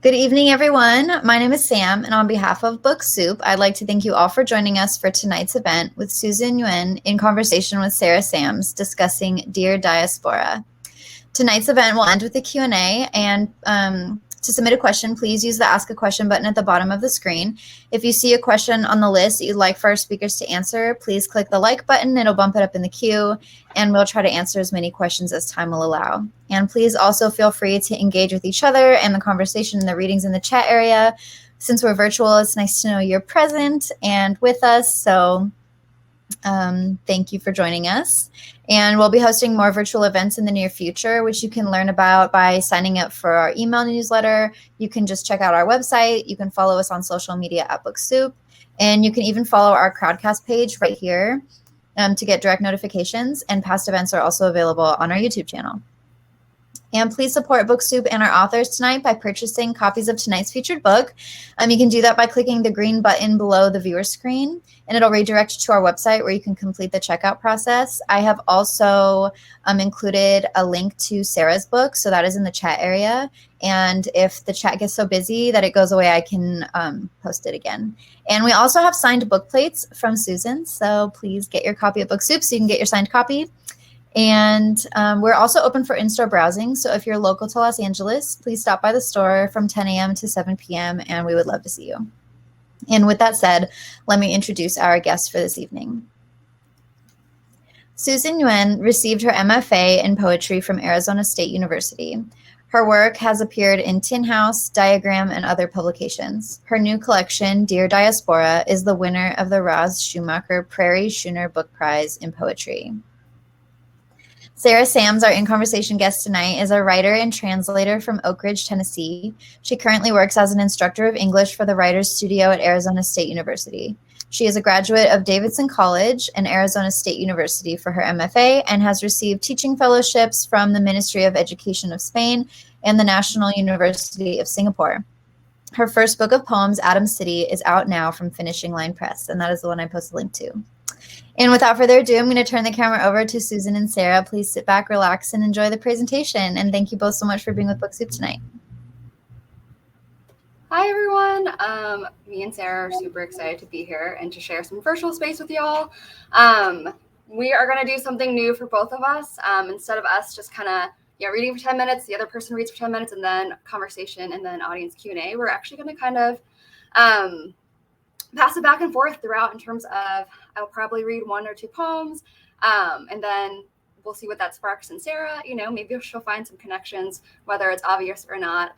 Good evening, everyone. My name is Sam, and on behalf of Book Soup, I'd like to thank you all for joining us for tonight's event with Suzi and Nguyen in conversation with Sara Sams discussing Dear Diaspora. Tonight's event will end with a Q&A, and to submit a question, please use the Ask a Question button at the bottom of the screen. If you see a question on the list that you'd like for our speakers to answer, please click the like button. It'll bump it up in the queue, and we'll try to answer as many questions as time will allow. And please also feel free to engage with each other and the conversation and the readings in the chat area. Since we're virtual, it's nice to know you're present and with us, so thank you for joining us. And we'll be hosting more virtual events in the near future, which you can learn about by signing up for our email newsletter. You can just check out our website. You can follow us on social media at BookSoup. And you can even follow our Crowdcast page right here to get direct notifications. And past events are also available on our YouTube channel. And please support Book Soup and our authors tonight by purchasing copies of tonight's featured book. You can do that by clicking the green button below the viewer screen, and it'll redirect you to our website where you can complete the checkout process. I have also included a link to Sarah's book, so that is in the chat area. And if the chat gets so busy that it goes away, I can post it again. And we also have signed book plates from Susan, so please get your copy of Book Soup so you can get your signed copy. And we're also open for in-store browsing. So if you're local to Los Angeles, please stop by the store from 10 a.m. to 7 p.m. and we would love to see you. And with that said, let me introduce our guest for this evening. Suzi Nguyen received her MFA in poetry from Arizona State University. Her work has appeared in Tin House, Diagram, and other publications. Her new collection, Dear Diaspora, is the winner of the Roz Shumaker Prairie Schooner Book Prize in Poetry. Sara Sams, our in-conversation guest tonight, is a writer and translator from Oak Ridge, Tennessee. She currently works as an instructor of English for the Writers Studio at Arizona State University. She is a graduate of Davidson College and Arizona State University for her MFA and has received teaching fellowships from the Ministry of Education of Spain and the National University of Singapore. Her first book of poems, Atom City, is out now from Finishing Line Press, and that is the one I posted a link to. And without further ado, I'm going to turn the camera over to Susan and Sara. Please sit back, relax, and enjoy the presentation. And thank you both so much for being with Book Soup tonight. Hi, everyone. Me and Sara are super excited to be here and to share some virtual space with y'all. We are going to do something new for both of us. Instead of us just kind of reading for 10 minutes, the other person reads for 10 minutes, and then conversation, and then audience Q&A, we're actually going to kind of pass it back and forth throughout in terms of I'll probably read one or two poems, and then we'll see what that sparks in Sara. Maybe she'll find some connections, whether it's obvious or not.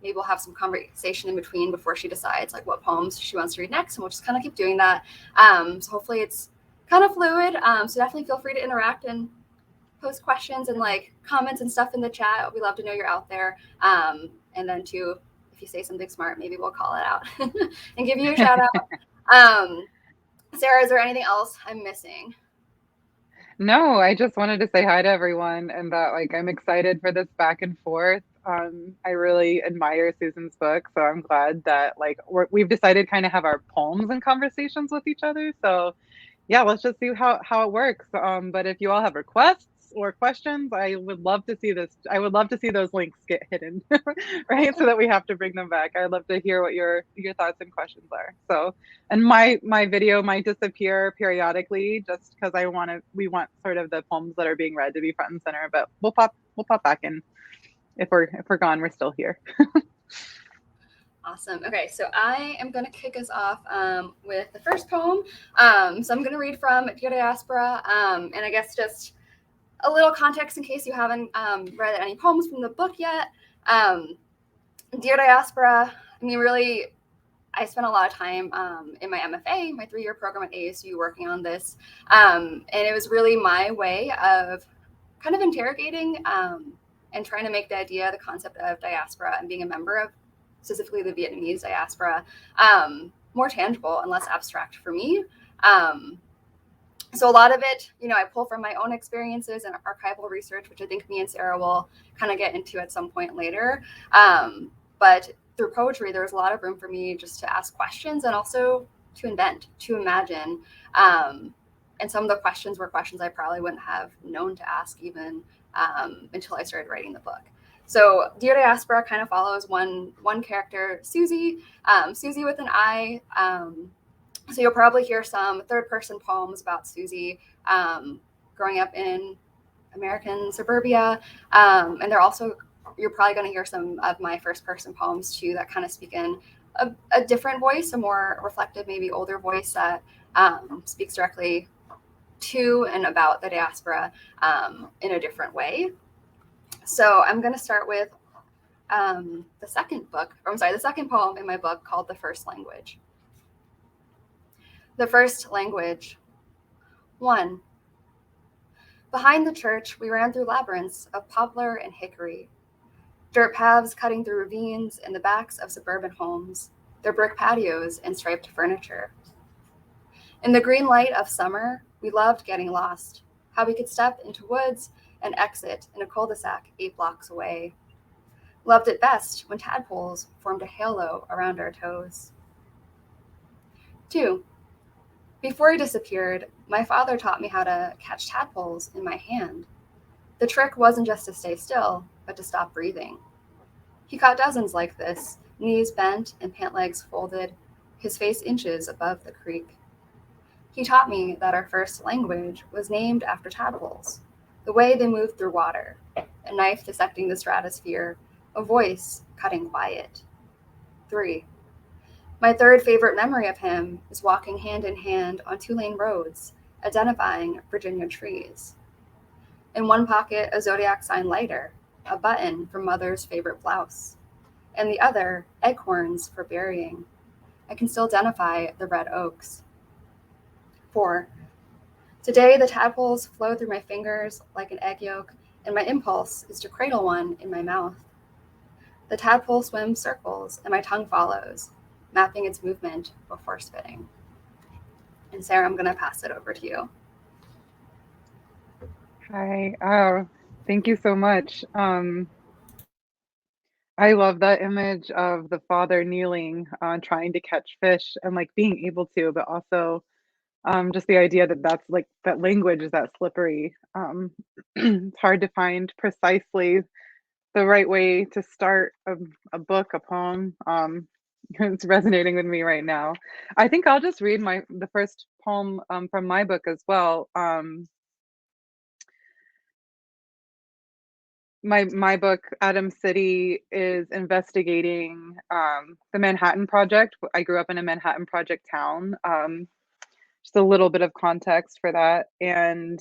Maybe we'll have some conversation in between before she decides like what poems she wants to read next, and we'll just kind of keep doing that. So hopefully it's kind of fluid. So definitely feel free to interact and post questions and like comments and stuff in the chat. We love to know you're out there. And then too, if you say something smart, maybe we'll call it out and give you a shout out. Sara, is there anything else I'm missing? No, I just wanted to say hi to everyone and that I'm excited for this back and forth. I really admire Susan's book, so I'm glad that we've decided kind of have our poems and conversations with each other. So yeah, let's just see how it works. But if you all have requests or questions, I would love to see this. I would love to see those links get hidden, right? So that we have to bring them back. I'd love to hear what your thoughts and questions are. So, and my video might disappear periodically just because we want sort of the poems that are being read to be front and center, but we'll pop back in. If we're gone, we're still here. Awesome. Okay, so I am going to kick us off with the first poem. So I'm going to read from Dear Diaspora, and I guess just a little context in case you haven't read any poems from the book yet. Dear Diaspora, really, I spent a lot of time in my MFA, my 3-year program at ASU, working on this. And it was really my way of kind of interrogating and trying to make the concept of diaspora and being a member of specifically the Vietnamese diaspora more tangible and less abstract for me. So a lot of it, I pull from my own experiences and archival research, which I think me and Sara will kind of get into at some point later. But through poetry, there was a lot of room for me just to ask questions and also to invent, to imagine. And some of the questions were questions I probably wouldn't have known to ask even until I started writing the book. So Dear Diaspora kind of follows one character, Suzi, Suzi with an I. So you'll probably hear some third-person poems about Suzi growing up in American suburbia, and you're probably going to hear some of my first-person poems too that kind of speak in a different voice, a more reflective, maybe older voice that speaks directly to and about the diaspora in a different way. So I'm going to start with the second poem in my book called The First Language. The First Language. 1. Behind the church, we ran through labyrinths of poplar and hickory, dirt paths cutting through ravines in the backs of suburban homes, their brick patios and striped furniture. In the green light of summer, we loved getting lost, how we could step into woods and exit in a cul-de-sac 8 blocks away. Loved it best when tadpoles formed a halo around our toes. 2. Before he disappeared, my father taught me how to catch tadpoles in my hand. The trick wasn't just to stay still, but to stop breathing. He caught dozens like this, knees bent and pant legs folded, his face inches above the creek. He taught me that our first language was named after tadpoles, the way they moved through water, a knife dissecting the stratosphere, a voice cutting quiet. 3. My third favorite memory of him is walking hand in hand on 2-lane roads, identifying Virginia trees. In one pocket, a zodiac sign lighter, a button from mother's favorite blouse, and the other, acorns for burying. I can still identify the red oaks. 4. Today, the tadpoles flow through my fingers like an egg yolk, and my impulse is to cradle one in my mouth. The tadpole swims circles, and my tongue follows, mapping its movement before spitting. And Sarah, I'm going to pass it over to you. Hi. Oh, thank you so much. I love that image of the father kneeling, trying to catch fish and like being able to, but also just the idea that that's like that language is that slippery. It's hard to find precisely the right way to start a book, a poem. It's resonating with me right now. I think I'll just read the first poem from my book as well. My book, Atom City, is investigating the Manhattan Project. I grew up in a Manhattan Project town. Just a little bit of context for that. And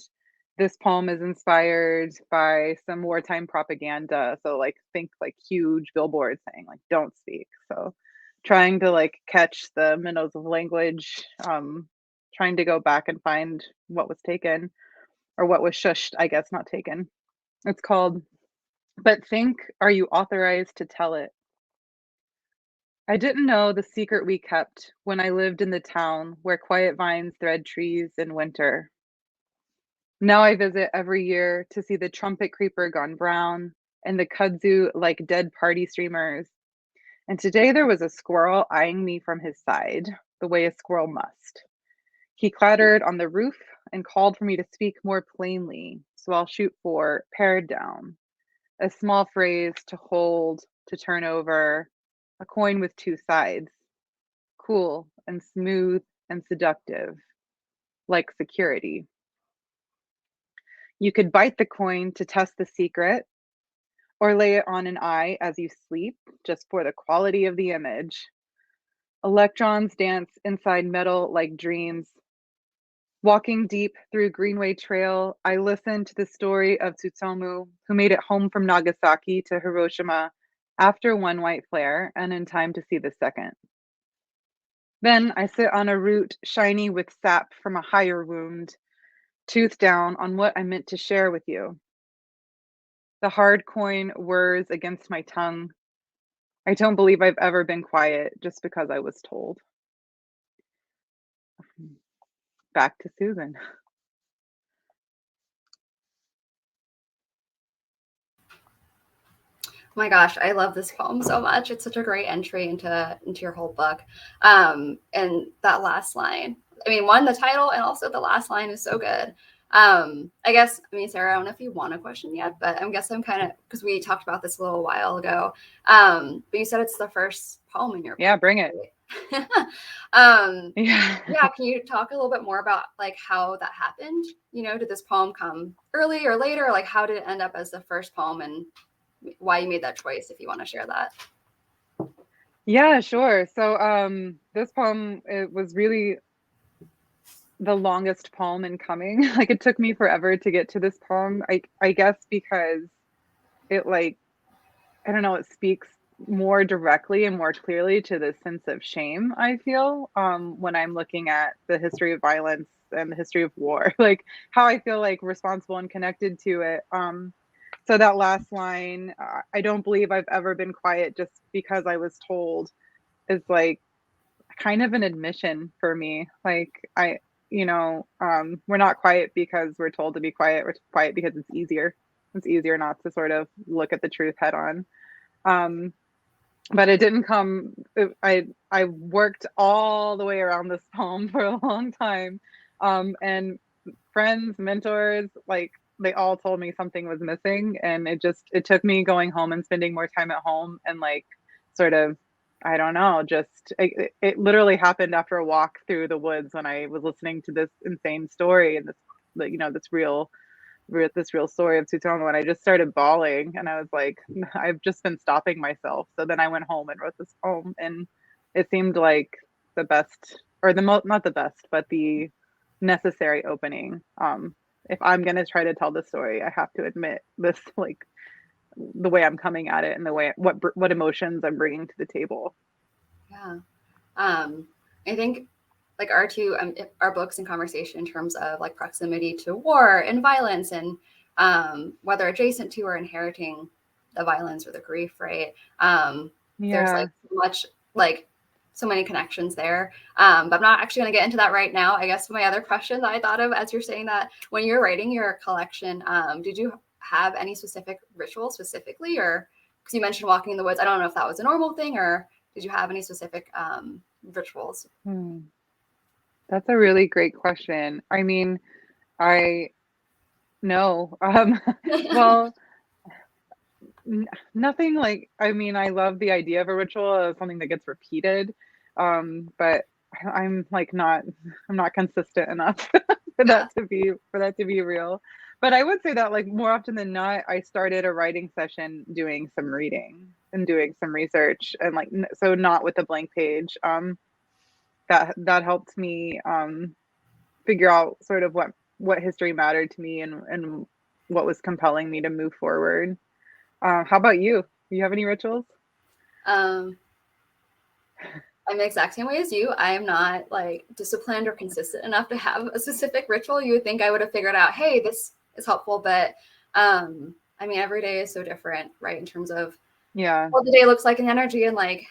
this poem is inspired by some wartime propaganda. So like think like huge billboards saying like don't speak. So trying to like catch the minnows of language, trying to go back and find what was taken or what was shushed, I guess, not taken. It's called But Think, Are You Authorized to Tell It? I didn't know the secret we kept when I lived in the town where quiet vines thread trees in winter. Now I visit every year to see the trumpet creeper gone brown and the kudzu like dead party streamers. And today there was a squirrel eyeing me from his side, the way a squirrel must. He clattered on the roof and called for me to speak more plainly, so I'll shoot for pared down, a small phrase to hold, to turn over, a coin with 2 sides, cool and smooth and seductive, like security. You could bite the coin to test the secret, or lay it on an eye as you sleep, just for the quality of the image. Electrons dance inside metal like dreams. Walking deep through Greenway Trail, I listened to the story of Tsutomu, who made it home from Nagasaki to Hiroshima after one white flare and in time to see the second. Then I sit on a root shiny with sap from a higher wound, tooth down on what I meant to share with you. The hard coin whirs against my tongue. I don't believe I've ever been quiet just because I was told. Back to Susan. Oh my gosh, I love this poem so much. It's such a great entry into your whole book. And that last line, I mean, one, the title, and also the last line is so good. I guess, I mean, Sarah, I don't know if you want a question yet, but I guess I'm kind of, because we talked about this a little while ago. But you said it's the first poem in your book. Yeah, bring it. Yeah, can you talk a little bit more about like how that happened? You know, did this poem come early or later? Like, how did it end up as the first poem, and why you made that choice, if you want to share that? Yeah, sure. So this poem, it was really the longest poem in coming. Like it took me forever to get to this poem. I guess because it like, I don't know, it speaks more directly and more clearly to the sense of shame I feel when I'm looking at the history of violence and the history of war, like how I feel like responsible and connected to it. So that last line, I don't believe I've ever been quiet just because I was told, is like kind of an admission for me. Like we're not quiet because we're told to be quiet. We're quiet because it's easier. It's easier not to sort of look at the truth head on. But it didn't come. I worked all the way around this poem for a long time, and friends, mentors, like they all told me something was missing, and it took me going home and spending more time at home and like sort of, I don't know, just it literally happened after a walk through the woods when I was listening to this insane story and this real story of Tsutomu, and I just started bawling and I was like, I've just been stopping myself. So then I went home and wrote this poem, and it seemed like the best, or not the best, but the necessary opening. If I'm going to try to tell the story, I have to admit this, like the way I'm coming at it and the way what emotions I'm bringing to the table. Yeah. I think like our books in conversation in terms of like proximity to war and violence, and whether adjacent to or inheriting the violence or the grief, right? There's like much, like so many connections there. But I'm not actually going to get into that right now. I guess my other question that I thought of as you're saying that, when you're writing your collection, did you have any specific ritual specifically, or because you mentioned walking in the woods, I don't know if that was a normal thing, or did you have any specific rituals? That's a really great question. I mean, I know. Well, nothing like, I mean, I love the idea of a ritual as something that gets repeated. But I'm like I'm not consistent enough for that to be real. But I would say that like more often than not, I started a writing session doing some reading and doing some research, and like so not with a blank page. That helped me figure out sort of what history mattered to me and what was compelling me to move forward. How about you? Do you have any rituals? I'm the exact same way as you. I am not like disciplined or consistent enough to have a specific ritual. You would think I would have figured out, hey, this is helpful, but I mean, every day is so different, right? In terms of what the day looks like and energy, and like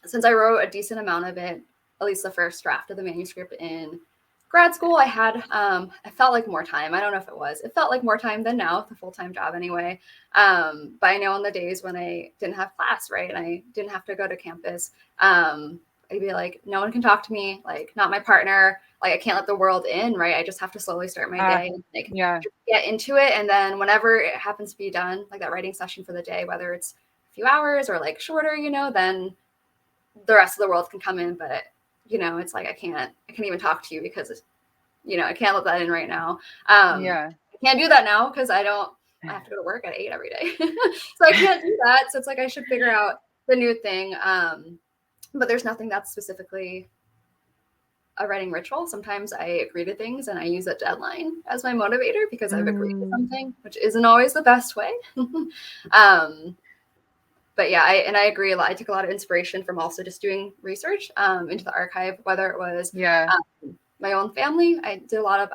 since I wrote a decent amount of it, at least the first draft of the manuscript in grad school, I had, I felt like more time. I don't know if it was. It felt like more time than now, the full-time job anyway. But I know on the days when I didn't have class, right, and I didn't have to go to campus, I'd be like, no one can talk to me, like not my partner, like I can't let the world in, right? I just have to slowly start my day, and like get into it. And then whenever it happens to be done, like that writing session for the day, whether it's a few hours or like shorter, you know, then the rest of the world can come in. But you know, it's like I can't even talk to you because, you know, I can't let that in right now. I can't do that now because I have to go to work at 8 every day. So I can't do that. So it's like I should figure out the new thing. But there's nothing that's specifically a writing ritual. Sometimes I agree to things and I use a deadline as my motivator because I've agreed to something, which isn't always the best way. But yeah, I agree a lot. I took a lot of inspiration from also just doing research into the archive, whether it was my own family. I did a lot of,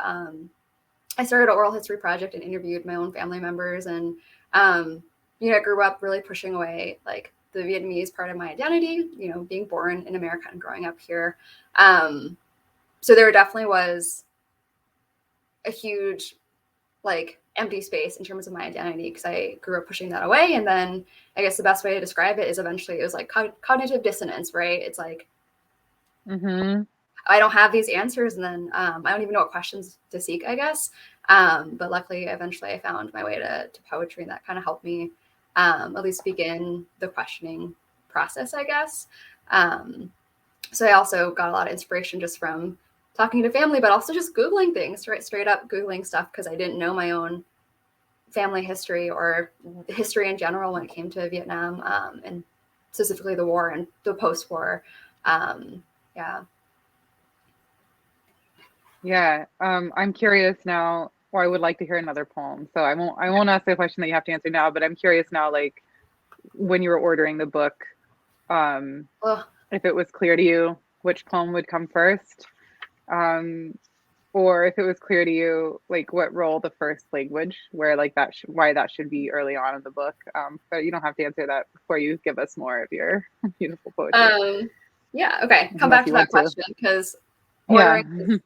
I started an oral history project and interviewed my own family members. And, you know, I grew up really pushing away like the Vietnamese part of my identity, you know, being born in America and growing up here. So there definitely was a huge like empty space in terms of my identity because I grew up pushing that away. And then I guess the best way to describe it is eventually it was like cognitive dissonance, right? It's like, I don't have these answers, and then I don't even know what questions to seek, I guess. But luckily, eventually, I found my way to poetry, and that kind of helped me at least begin the questioning process, I guess. So I also got a lot of inspiration just from talking to family, but also just Googling things, right? Straight up Googling stuff, because I didn't know my own family history or history in general when it came to Vietnam, and specifically the war and the post-war. Yeah. Yeah. I'm curious now, or I would like to hear another poem. So I won't ask the question that you have to answer now, but I'm curious now, like when you were ordering the book, if it was clear to you which poem would come first, or if it was clear to you like what role the first language, where like that why that should be early on in the book. But you don't have to answer that before you give us more of your beautiful poetry. Yeah. Okay. Come Unless back to you that want to. question, because Yeah. ordering is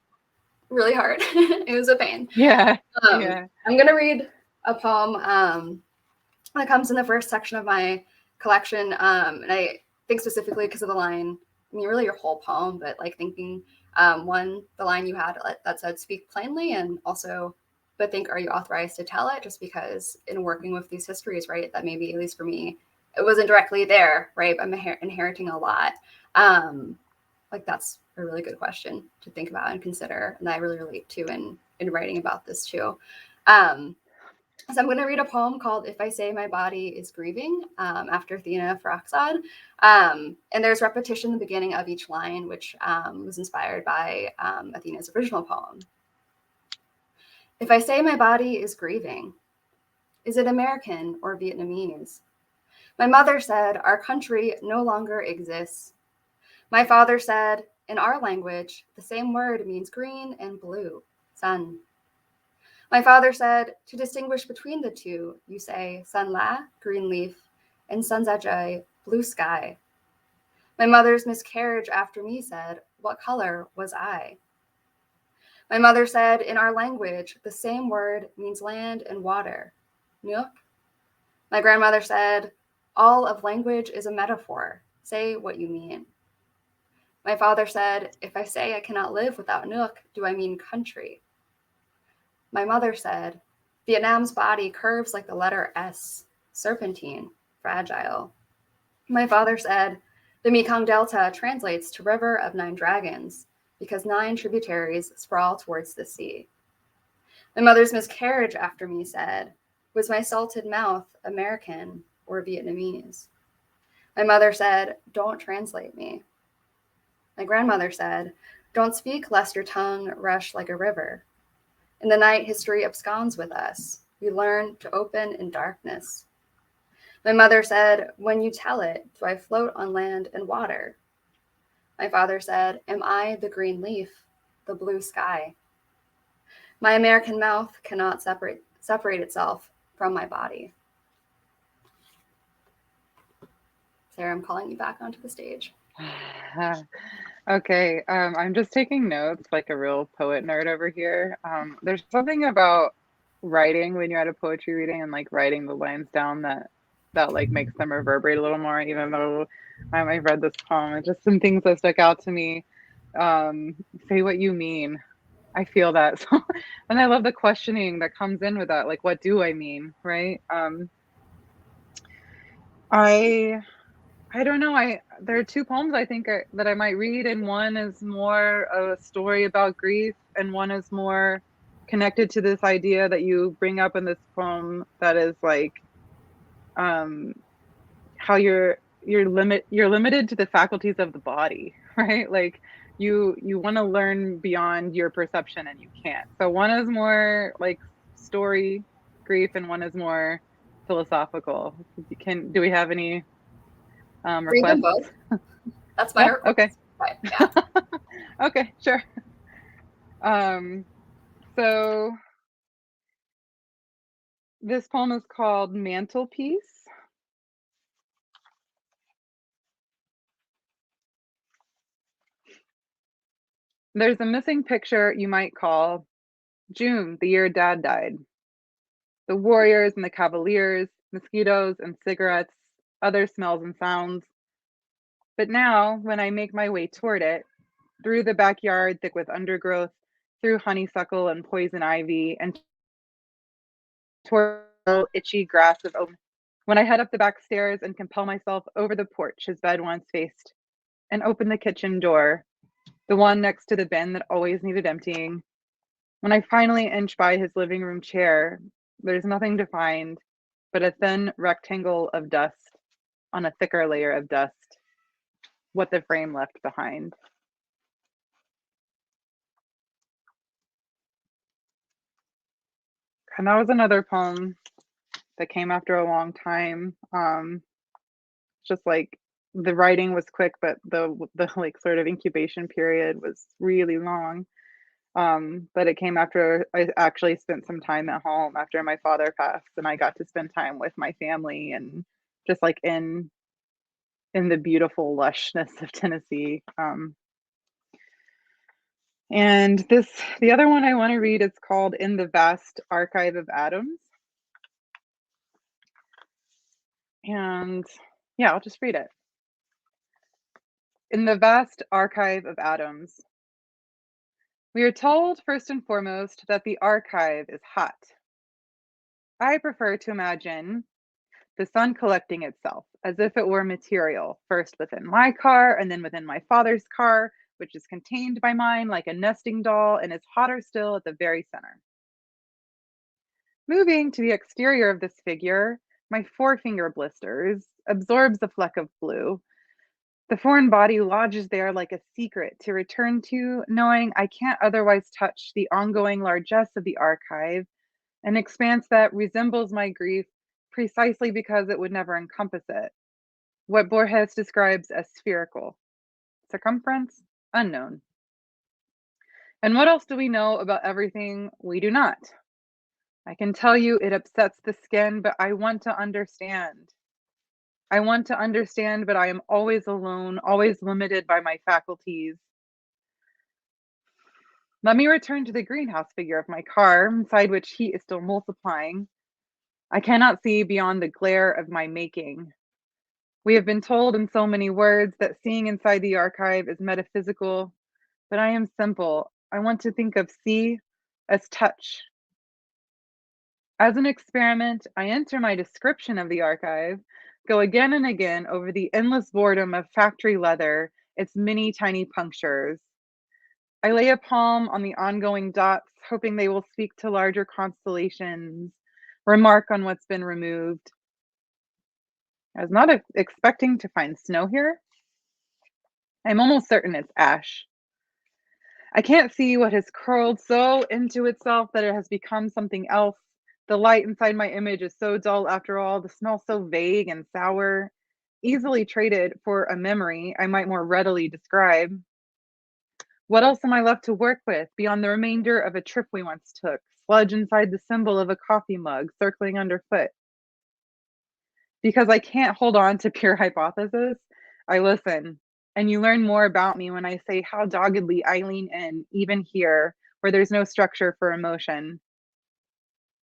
really hard. It was a pain. Yeah. Yeah. I'm gonna read a poem that comes in the first section of my collection, and I think specifically because of the line. I mean, really your whole poem, but like thinking one, the line you had that said "speak plainly," and also, but think, are you authorized to tell it? Just because in working with these histories, right, that maybe at least for me, it wasn't directly there, right? I'm inheriting a lot. Like that's a really good question to think about and consider, and I really relate to in writing about this too. So I'm going to read a poem called "If I Say My Body Is Grieving," after Athena Farrokhzad. And there's repetition in the beginning of each line, which was inspired by Athena's original poem. If I say my body is grieving, is it American or Vietnamese? My mother said our country no longer exists. My father said, in our language, the same word means green and blue, sun. My father said, to distinguish between the two, you say sun la, green leaf, and sunzajai, blue sky. My mother's miscarriage after me said, what color was I? My mother said, in our language, the same word means land and water, Nuuk. My grandmother said, all of language is a metaphor. Say what you mean. My father said, if I say I cannot live without Nuuk, do I mean country? My mother said, Vietnam's body curves like the letter S, serpentine, fragile. My father said, the Mekong Delta translates to River of Nine Dragons because 9 tributaries sprawl towards the sea. My mother's miscarriage after me said, was my salted mouth American or Vietnamese? My mother said, don't translate me. My grandmother said, don't speak lest your tongue rush like a river. In the night, history absconds with us. We learn to open in darkness. My mother said, when you tell it, do I float on land and water? My father said, am I the green leaf, the blue sky? My American mouth cannot separate itself from my body. Sarah, I'm calling you back onto the stage. Okay, I'm just taking notes like a real poet nerd over here. There's something about writing when you're at a poetry reading and like writing the lines down that like makes them reverberate a little more, even though I've read this poem. It's just some things that stuck out to me. Say what you mean. I feel that. So, and I love the questioning that comes in with that. Like, what do I mean, right? I don't know. There are 2 poems I think that I might read, and one is more a story about grief, and one is more connected to this idea that you bring up in this poem that is like how you're limited to the faculties of the body, right? Like you want to learn beyond your perception and you can't. So one is more like story grief, and one is more philosophical. Do we have any Read them requests? both. That's my request. Okay. But, yeah. Okay, sure. So this poem is called Mantelpiece. There's a missing picture you might call June, the year Dad died. The warriors and the cavaliers, mosquitoes and cigarettes, other smells and sounds. But now, when I make my way toward it, through the backyard thick with undergrowth, through honeysuckle and poison ivy, and toward the itchy grass of oak. When I head up the back stairs and compel myself over the porch his bed once faced, and open the kitchen door, the one next to the bin that always needed emptying, when I finally inch by his living room chair, there's nothing to find but a thin rectangle of dust on a thicker layer of dust, what the frame left behind. And that was another poem that came after a long time. Just like the writing was quick, but the like sort of incubation period was really long. But it came after I actually spent some time at home after my father passed, and I got to spend time with my family and just like in the beautiful lushness of Tennessee. And the other one I want to read is called In the Vast Archive of Atoms. And yeah, I'll just read it. In the vast archive of atoms, we are told first and foremost that the archive is hot. I prefer to imagine the sun collecting itself as if it were material, first within my car and then within my father's car, which is contained by mine like a nesting doll and is hotter still at the very center. Moving to the exterior of this figure, my forefinger blisters, absorbs the fleck of blue. The foreign body lodges there like a secret to return to, knowing I can't otherwise touch the ongoing largesse of the archive, an expanse that resembles my grief precisely because it would never encompass it. What Borges describes as spherical. Circumference? Unknown. And what else do we know about everything we do not? I can tell you it upsets the skin, but I want to understand. I want to understand, but I am always alone, always limited by my faculties. Let me return to the greenhouse figure of my car, inside which heat is still multiplying. I cannot see beyond the glare of my making. We have been told in so many words that seeing inside the archive is metaphysical, but I am simple. I want to think of see as touch. As an experiment, I enter my description of the archive, go again and again over the endless boredom of factory leather, its many tiny punctures. I lay a palm on the ongoing dots, hoping they will speak to larger constellations, remark on what's been removed. I was not expecting to find snow here. I'm almost certain it's ash. I can't see what has curled so into itself that it has become something else. The light inside my image is so dull after all, the smell so vague and sour, easily traded for a memory I might more readily describe. What else am I left to work with beyond the remainder of a trip we once took, sludge inside the symbol of a coffee mug circling underfoot? Because I can't hold on to pure hypothesis, I listen, and you learn more about me when I say how doggedly I lean in, even here, where there's no structure for emotion.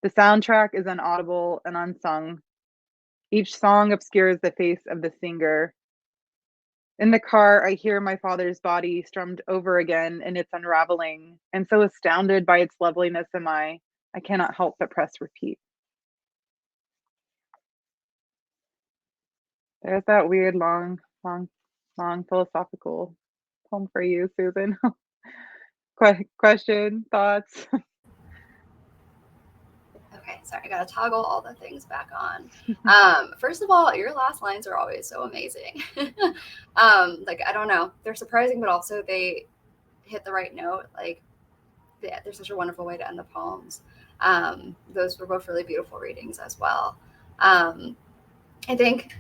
The soundtrack is inaudible and unsung. Each song obscures the face of the singer. In the car, I hear my father's body strummed over again in its unraveling, and so astounded by its loveliness am I cannot help but press repeat. There's that weird, long philosophical poem for you, Susan. Question, thoughts? Okay, sorry, I gotta toggle all the things back on. First of all, your last lines are always so amazing. Like, I don't know, they're surprising, but also they hit the right note. Like, yeah, they're such a wonderful way to end the poems. Those were both really beautiful readings as well. I think,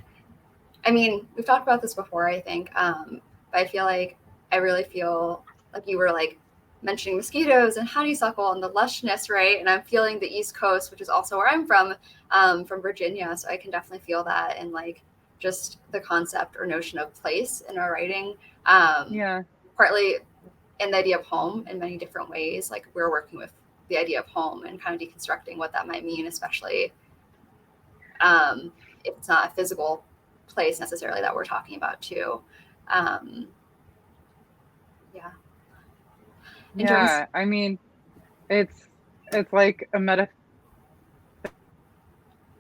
I mean, we've talked about this before, I think, but I feel like I really feel like you were like mentioning mosquitoes and honeysuckle and the lushness, right? And I'm feeling the East Coast, which is also where I'm from Virginia. So I can definitely feel that and like just the concept or notion of place in our writing. Yeah. Partly in the idea of home in many different ways. Like we're working with the idea of home and kind of deconstructing what that might mean, especially if it's not a physical place necessarily that we're talking about too. Yeah. in terms. Yeah, I mean, it's like a metaphor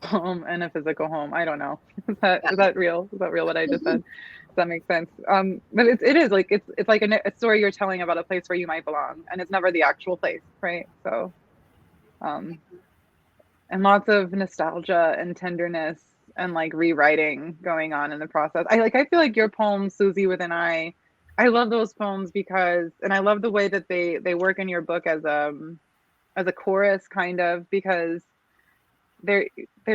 home and a physical home. I don't know. Is that real? Is that real what I just said? Does that make sense? But it is like it's like a story you're telling about a place where you might belong, and it's never the actual place, right? So, um, and lots of nostalgia and tenderness and like rewriting going on in the process. I feel like your poem, Suzi with an I love those poems because, and I love the way that they work in your book as a chorus kind of, because they're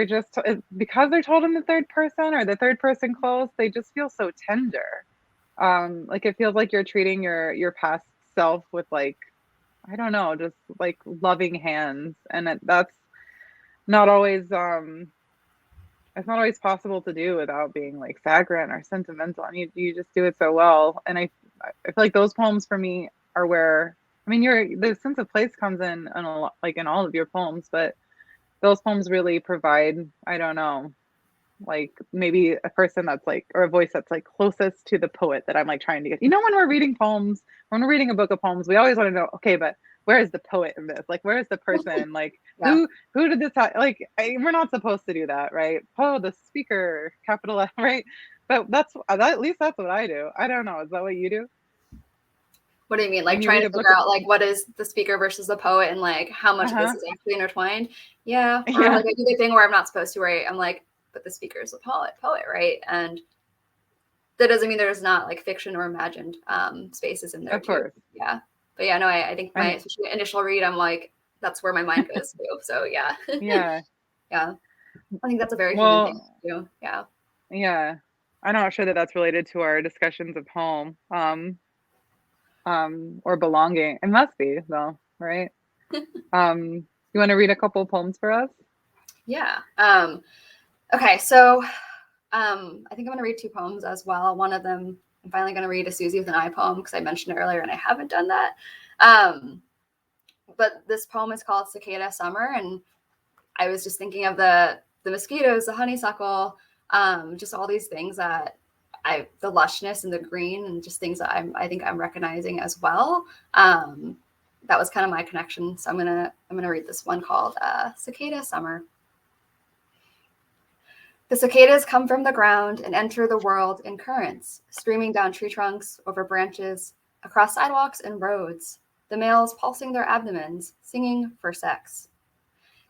just, because they're told in the third person or the third person close, they just feel so tender. Like it feels like you're treating your past self with like, I don't know, just like loving hands, and that's not always it's not always possible to do without being like saccharine or sentimental, and you just do it so well. And I feel like those poems for me are where, I mean, the sense of place comes in a lot, like in all of your poems, but those poems really provide, I don't know, like maybe a person that's like, or a voice that's like closest to the poet that I'm like trying to get. You know, when we're reading poems, when we're reading a book of poems, we always want to know, okay, but where is the poet in this? Like, where is the person? Like, Yeah. who did this? Like, we're not supposed to do that, right? Oh, the speaker, capital F, right? But at least that's what I do. I don't know. Is that what you do? What do you mean? Like When you trying read to a book figure of, out like what is the speaker versus the poet and like how much of this uh-huh, is actually intertwined? Yeah. Or yeah, like I do the thing where I'm not supposed to, right? I'm like, but the speaker is a poet, right? And that doesn't mean there's not like fiction or imagined spaces in there of too. course. Yeah. But yeah, no, I think my And especially initial read, I'm like, that's where my mind goes to. So yeah. yeah, Yeah. I think that's a very human thing well, to do. Yeah. yeah. I'm not sure that that's related to our discussions of home. Or belonging. It must be though, right? You want to read a couple poems for us? Yeah. Okay, so I think I'm gonna read two poems as well. One of them, I'm finally gonna read a Suzi with an I poem because I mentioned it earlier and I haven't done that. But this poem is called Cicada Summer, and I was just thinking of the mosquitoes, the honeysuckle, just all these things that the lushness and the green and just things that I think I'm recognizing as well. That was kind of my connection. So I'm gonna read this one called Cicada Summer. The cicadas come from the ground and enter the world in currents, streaming down tree trunks, over branches, across sidewalks and roads, the males pulsing their abdomens, singing for sex.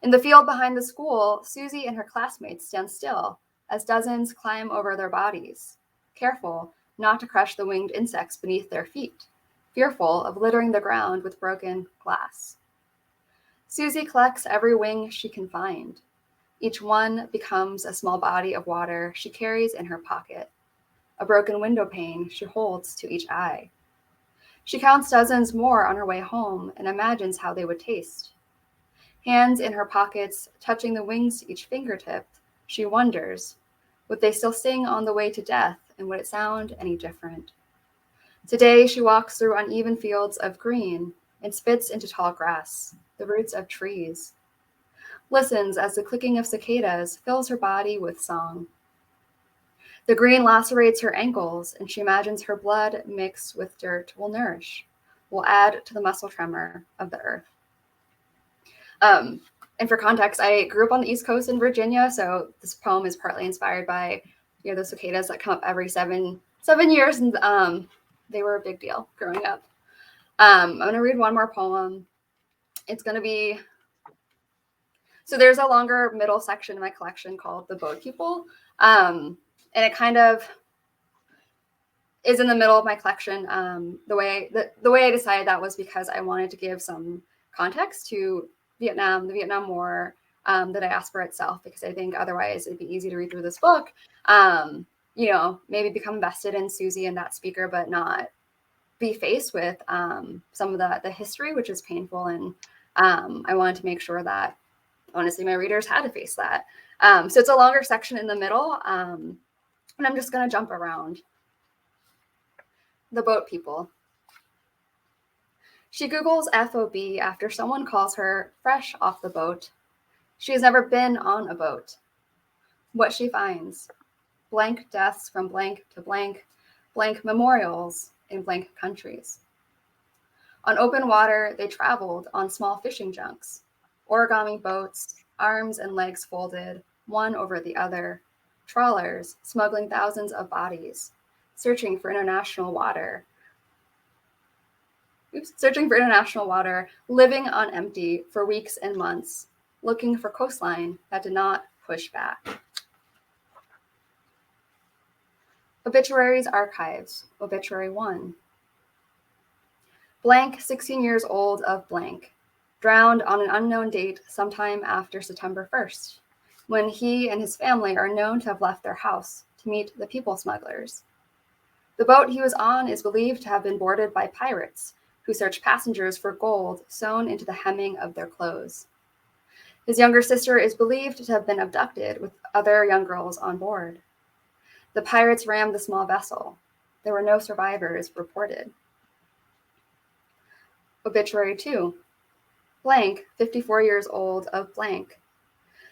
In the field behind the school, Suzi and her classmates stand still as dozens climb over their bodies, careful not to crush the winged insects beneath their feet, fearful of littering the ground with broken glass. Suzi collects every wing she can find. Each one becomes a small body of water she carries in her pocket, a broken window pane she holds to each eye. She counts dozens more on her way home and imagines how they would taste. Hands in her pockets, touching the wings to each fingertip, she wonders, would they still sing on the way to death, and would it sound any different? Today she walks through uneven fields of green and spits into tall grass, the roots of trees. Listens as the clicking of cicadas fills her body with song. The green lacerates her ankles, and she imagines her blood mixed with dirt will nourish, will add to the muscle tremor of the earth. And for context, I grew up on the East Coast in Virginia, so this poem is partly inspired by the cicadas that come up every 7 years, and they were a big deal growing up. I'm going to read one more poem. It's going to be, so there's a longer middle section in my collection called The Boat People, and it kind of is in the middle of my collection. The way I decided that was because I wanted to give some context to Vietnam, the Vietnam War, the diaspora itself, because I think otherwise it'd be easy to read through this book, maybe become invested in Suzi and that speaker, but not be faced with some of the history, which is painful. And I wanted to make sure that, honestly, my readers had to face that. So it's a longer section in the middle, and I'm just going to jump around. The Boat People. She Googles FOB after someone calls her fresh off the boat. She has never been on a boat. What she finds: blank deaths from blank to blank, blank memorials in blank countries. On open water, they traveled on small fishing junks, origami boats, arms and legs folded, one over the other, trawlers smuggling thousands of bodies, searching for international water, living on empty for weeks and months, looking for coastline that did not push back. Obituaries archives, obituary 1. Blank, 16 years old of blank, drowned on an unknown date sometime after September 1st, when he and his family are known to have left their house to meet the people smugglers. The boat he was on is believed to have been boarded by pirates who searched passengers for gold sewn into the hemming of their clothes. His younger sister is believed to have been abducted with other young girls on board. The pirates rammed the small vessel. There were no survivors reported. Obituary 2. Blank, 54 years old of blank,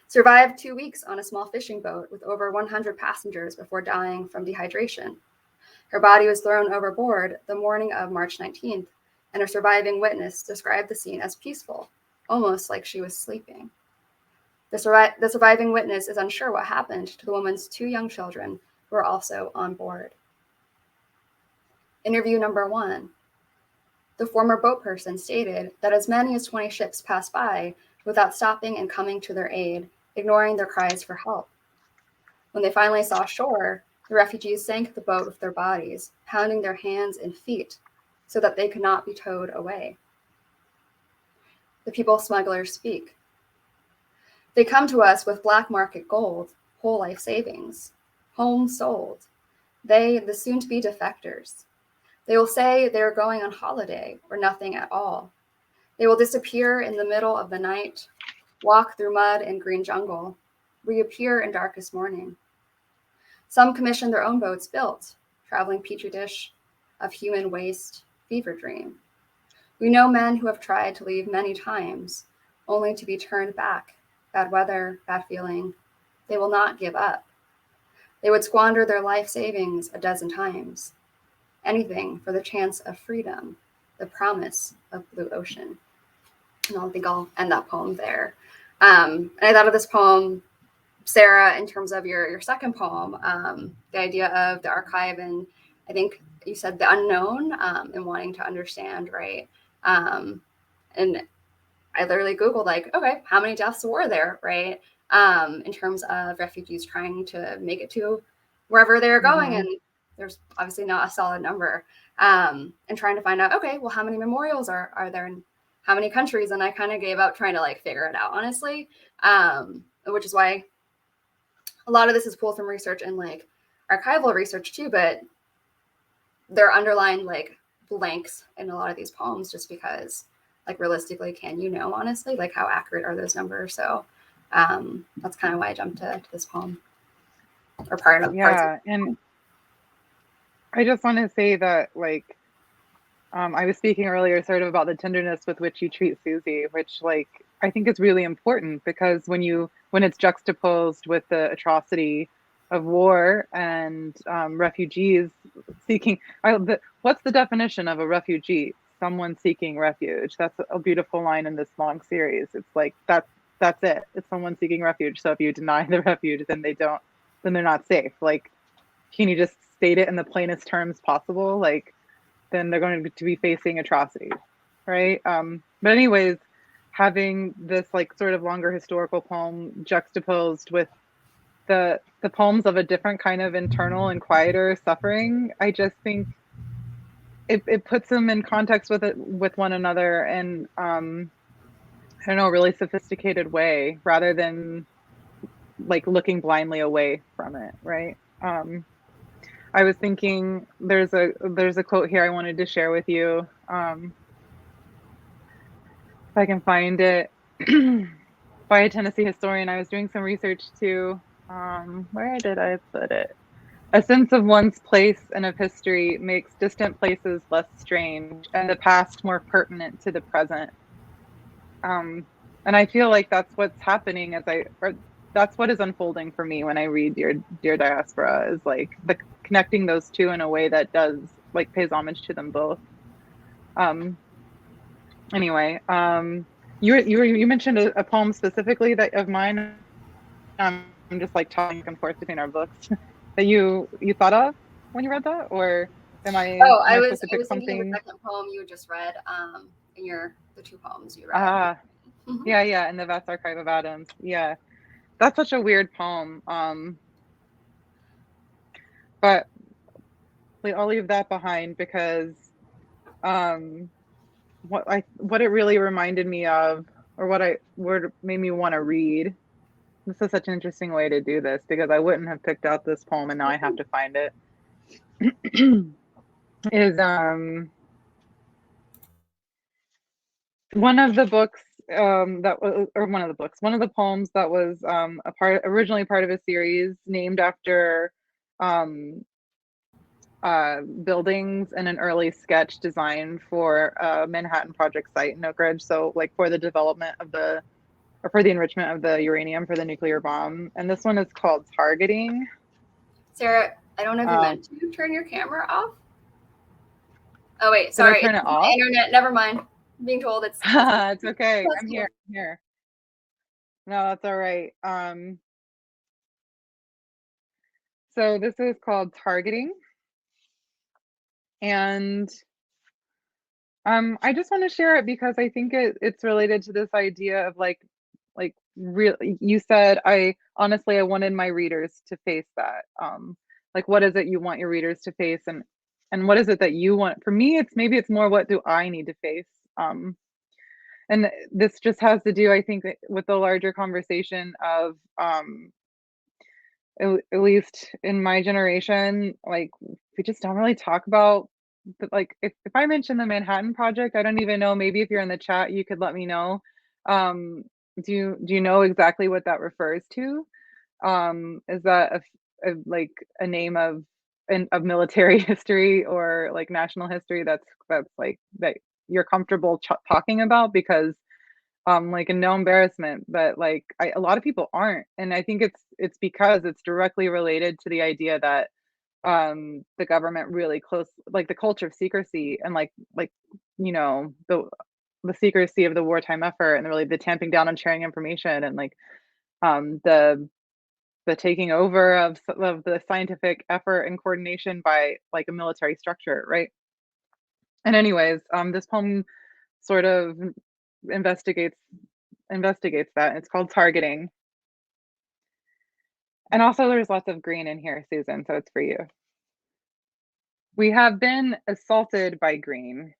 survived 2 weeks on a small fishing boat with over 100 passengers before dying from dehydration. Her body was thrown overboard the morning of March 19th, and a surviving witness described the scene as peaceful, almost like she was sleeping. The surviving witness is unsure what happened to the woman's 2 young children who were also on board. Interview number 1. The former boat person stated that as many as 20 ships passed by without stopping and coming to their aid, ignoring their cries for help. When they finally saw shore, the refugees sank the boat with their bodies, pounding their hands and feet so that they could not be towed away. The people smugglers speak. They come to us with black market gold, whole life savings, homes sold. They, the soon-to-be defectors. They will say they are going on holiday or nothing at all. They will disappear in the middle of the night, walk through mud and green jungle, reappear in darkest morning. Some commission their own boats built, traveling petri dish of human waste, fever dream. We know men who have tried to leave many times, only to be turned back. Bad weather, bad feeling. They will not give up. They would squander their life savings a dozen times. Anything for the chance of freedom, the promise of blue ocean. And I think I'll end that poem there. And I thought of this poem, Sarah, in terms of your second poem, the idea of the archive, and I think you said the unknown, and wanting to understand, right? And I literally Googled, like, okay, how many deaths were there, right? In terms of refugees trying to make it to wherever they're going. And there's obviously not a solid number. And trying to find out, okay, well, how many memorials are there in how many countries? And I kind of gave up trying to like figure it out, honestly, which is why a lot of this is pulled from research and like archival research too, but there are underlined like blanks in a lot of these poems just because like realistically, can you know, honestly, like how accurate are those numbers? So that's kind of why I jumped to this poem or part of and I just want to say that, like, I was speaking earlier sort of about the tenderness with which you treat Suzi, which, like, I think is really important because when it's juxtaposed with the atrocity of war and refugees seeking, what's the definition of a refugee? Someone seeking refuge. That's a beautiful line in this long series. It's like, that's it. It's someone seeking refuge. So if you deny the refuge, then they're not safe. Like, can you just state it in the plainest terms possible? Like, then they're going to be facing atrocities, right? But anyways, having this like sort of longer historical poem juxtaposed with the poems of a different kind of internal and quieter suffering, I just think it puts them in context with one another in I don't know, a really sophisticated way rather than like looking blindly away from it, right? I was thinking there's a quote here I wanted to share with you. If I can find it, by a Tennessee historian. I was doing some research too. Where did I put it? A sense of one's place and of history makes distant places less strange and the past more pertinent to the present. And I feel like that's what's happening that's what is unfolding for me when I read Dear Diaspora, is like connecting those two in a way that does like pays homage to them both. Anyway, you mentioned a poem specifically that of mine. I'm just like talking back and forth between our books that you thought of when you read that, or Oh, am I I was supposed to I pick was thinking of the something? second poem you just read, in the two poems you read. Ah, Mhm. yeah, in the Vast Archive of Atoms. Yeah, that's such a weird poem. But I'll leave that behind because um, what it really reminded me of, or what made me want to read. This is such an interesting way to do this because I wouldn't have picked out this poem, and now I have to find it. Is one of the books that was or one of the books one of the poems that was originally part of a series named after um buildings and an early sketch designed for a Manhattan Project site in Oak Ridge, so like for the development of the or for the enrichment of the uranium for the nuclear bomb. And this one is called Targeting. Sarah, I don't know if you um meant to turn your camera off. Oh wait, did I sorry, turn it's it my off? internet. Never mind. I'm being told it's It's okay, I'm possible. here. No, that's all right. So this is called Targeting. And I just want to share it because I think it's related to this idea of like real you said I wanted my readers to face that. Like what is it you want your readers to face, and what is it that you want? For me, it's more what do I need to face? Um and this just has to do, I think, with the larger conversation of at least in my generation, like we just don't really talk about like if I mention the Manhattan Project, I don't even know, maybe if you're in the chat, you could let me know. Um, do you know exactly what that refers to? Is that like a name of military history or like national history that's like that you're comfortable talking about? Because like, and no embarrassment, but like a lot of people aren't, and I think it's because it's directly related to the idea that the government really close, like the culture of secrecy, and like you know the secrecy of the wartime effort, and really the tamping down on sharing information, and like um the the taking over of the scientific effort and coordination by like a military structure, right? And anyways, this poem sort of investigates investigates that. It's called Targeting. And also there's lots of green in here, Susan, so it's for you. We have been assaulted by green.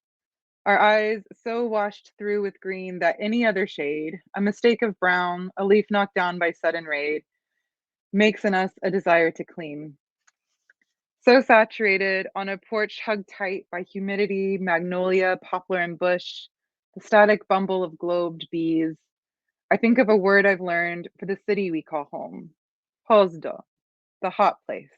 Our eyes so washed through with green that any other shade, a mistake of brown, a leaf knocked down by sudden raid, makes in us a desire to clean. So saturated on a porch hugged tight by humidity, magnolia, poplar, and bush, the static bumble of globed bees. I think of a word I've learned for the city we call home. Hosdo, the hot place.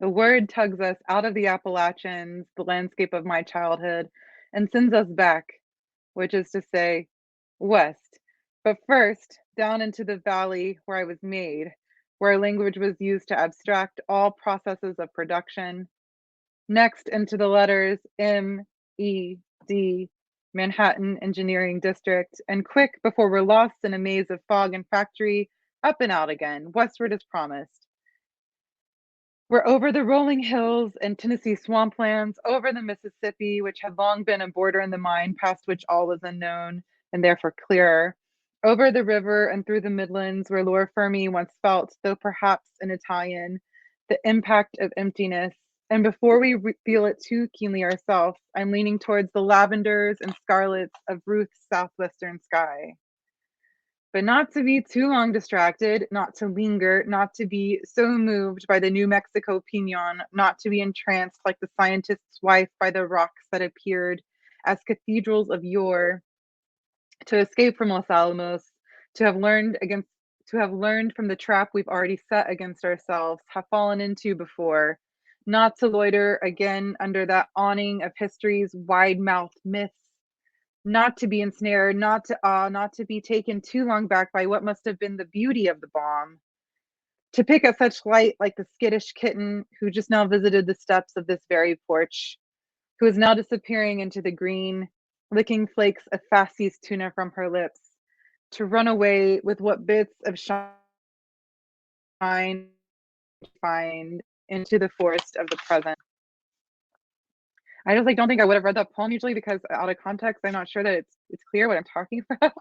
The word tugs us out of the Appalachians, the landscape of my childhood, and sends us back, which is to say, west. But first, down into the valley where I was made, where language was used to abstract all processes of production. Next, into the letters M-E-D, Manhattan Engineering District, and quick before we're lost in a maze of fog and factory, up and out again, westward as promised. We're over the rolling hills and Tennessee swamplands, over the Mississippi, which had long been a border in the mind past which all was unknown and therefore clearer, over the river and through the Midlands, where Laura Fermi once felt, though perhaps in Italian, the impact of emptiness. And before we feel it too keenly ourselves, I'm leaning towards the lavenders and scarlets of Ruth's southwestern sky. But not to be too long distracted, not to linger, not to be so moved by the New Mexico pinon, not to be entranced like the scientist's wife by the rocks that appeared as cathedrals of yore, to escape from Los Alamos, to have learned against to have learned from the trap we've already set against ourselves, have fallen into before, not to loiter again under that awning of history's wide-mouthed myths, not to be ensnared, not to awe, not to be taken too long back by what must have been the beauty of the bomb, to pick at such light like the skittish kitten who just now visited the steps of this very porch, who is now disappearing into the green, licking flakes of fast-seased tuna from her lips, to run away with what bits of shine find into the forest of the present. I just like don't think I would have read that poem usually because out of context, I'm not sure that it's clear what I'm talking about.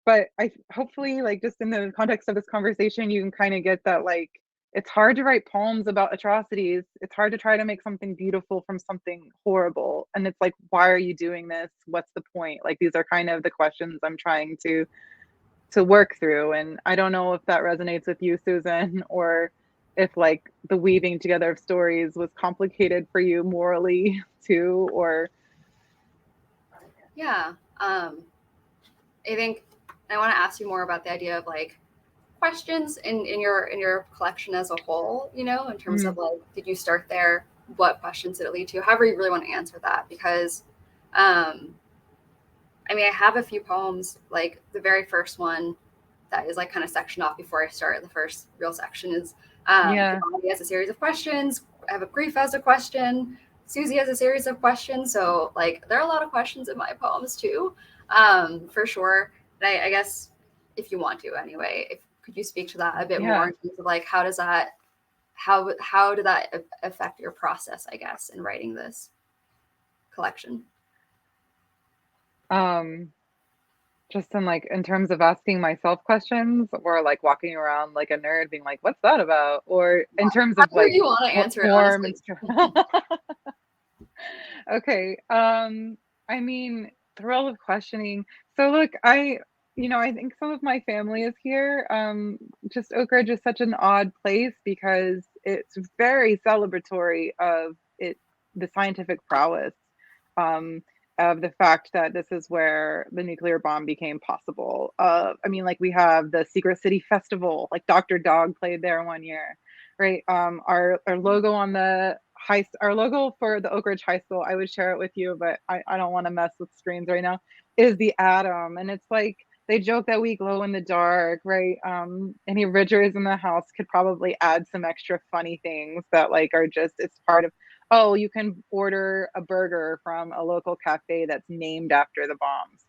But I hopefully like just in the context of this conversation, you can kind of get that like it's hard to write poems about atrocities. It's hard to try to make something beautiful from something horrible. And it's like, why are you doing this? What's the point? Like these are kind of the questions I'm trying to work through. And I don't know if that resonates with you, Susan, or if like the weaving together of stories was complicated for you morally too, or Yeah. I think I want to ask you more about the idea of like questions in your collection as a whole, you know, in terms of like, did you start there? What questions did it lead to? However you really want to answer that, because I mean, I have a few poems, like the very first one that is like kind of sectioned off before I start. The first real section is the body has a series of questions. I have a grief as a question. Suzi has a series of questions. So like there are a lot of questions in my poems too, for sure. And I guess if you want to anyway, could you speak to that a bit more in terms of like how did that affect your process, I guess, in writing this collection? Just in terms of asking myself questions or like walking around like a nerd being like, what's that about? Or in terms of like you want to answer form it, and okay. I mean, thrill of questioning. So look, I think some of my family is here. Just Oak Ridge is such an odd place because it's very celebratory of the scientific prowess. Of the fact that this is where the nuclear bomb became possible. I mean, like we have the Secret City Festival, like Dr. Dog played there one year, right? Our logo on the our logo for the Oak Ridge High School, I would share it with you, but I don't want to mess with screens right now, is the atom. And it's like, they joke that we glow in the dark, right? Any ridgers in the house could probably add some extra funny things that like are just, it's part of, oh, you can order a burger from a local cafe that's named after the bombs.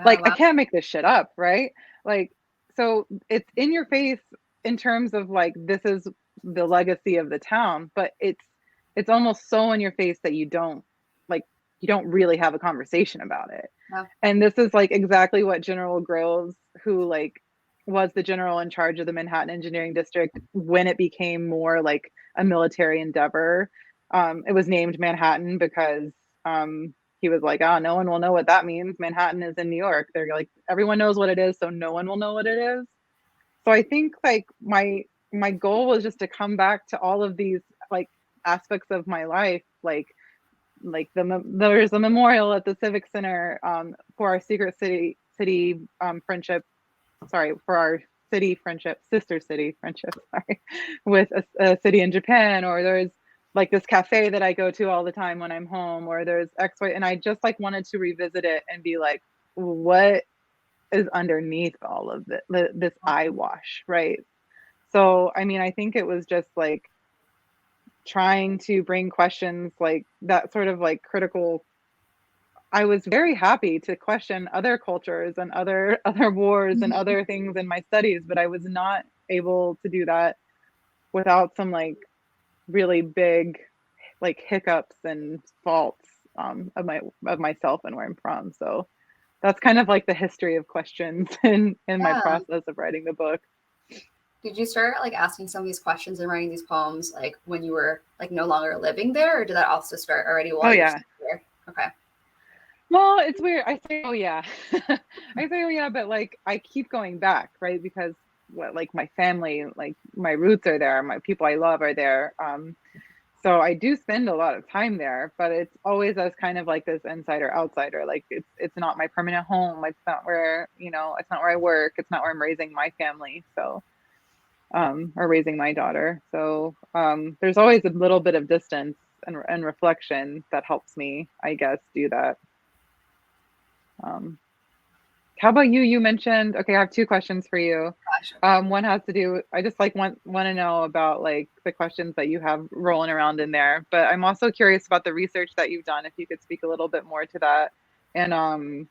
Like, I can't make this shit up, right? Like, so it's in your face in terms of like, this is the legacy of the town, but it's almost so in your face that you don't really have a conversation about it. Yeah. And this is like exactly what General Groves, who like was the general in charge of the Manhattan Engineering District when it became more like a military endeavor. It was named Manhattan because he was like, oh, no one will know what that means. Manhattan is in New York. They're like, everyone knows what it is, so no one will know what it is. So I think like my goal was just to come back to all of these like aspects of my life, like there's a memorial at the Civic Center for our Secret City friendship. Sorry, for our city friendship, sister city friendship. Sorry, with a city in Japan, or there's like this cafe that I go to all the time when I'm home, or there's X, Y, and I just like wanted to revisit it and be like, what is underneath all of this eyewash, right? So, I mean, I think it was just like trying to bring questions like that sort of like critical. I was very happy to question other cultures and other wars and other things in my studies, but I was not able to do that without some like really big like hiccups and faults of myself and where I'm from. So that's kind of like the history of questions in my process of writing the book. Did you start like asking some of these questions and writing these poems like when you were like no longer living there, or did that also start already while you were there? Okay. Well, it's weird. I say, oh yeah, I say, oh yeah, but like I keep going back, right? Because like my family, like my roots are there, my people I love are there. So I do spend a lot of time there, but it's always as kind of like this insider outsider. Like it's not my permanent home. It's not where, it's not where I work. It's not where I'm raising my family. So, or raising my daughter. So there's always a little bit of distance and reflection that helps me, I guess, do that. How about you? You mentioned, okay, I have two questions for you. Gosh. One has to do, I just like want to know about like the questions that you have rolling around in there, but I'm also curious about the research that you've done, if you could speak a little bit more to that. And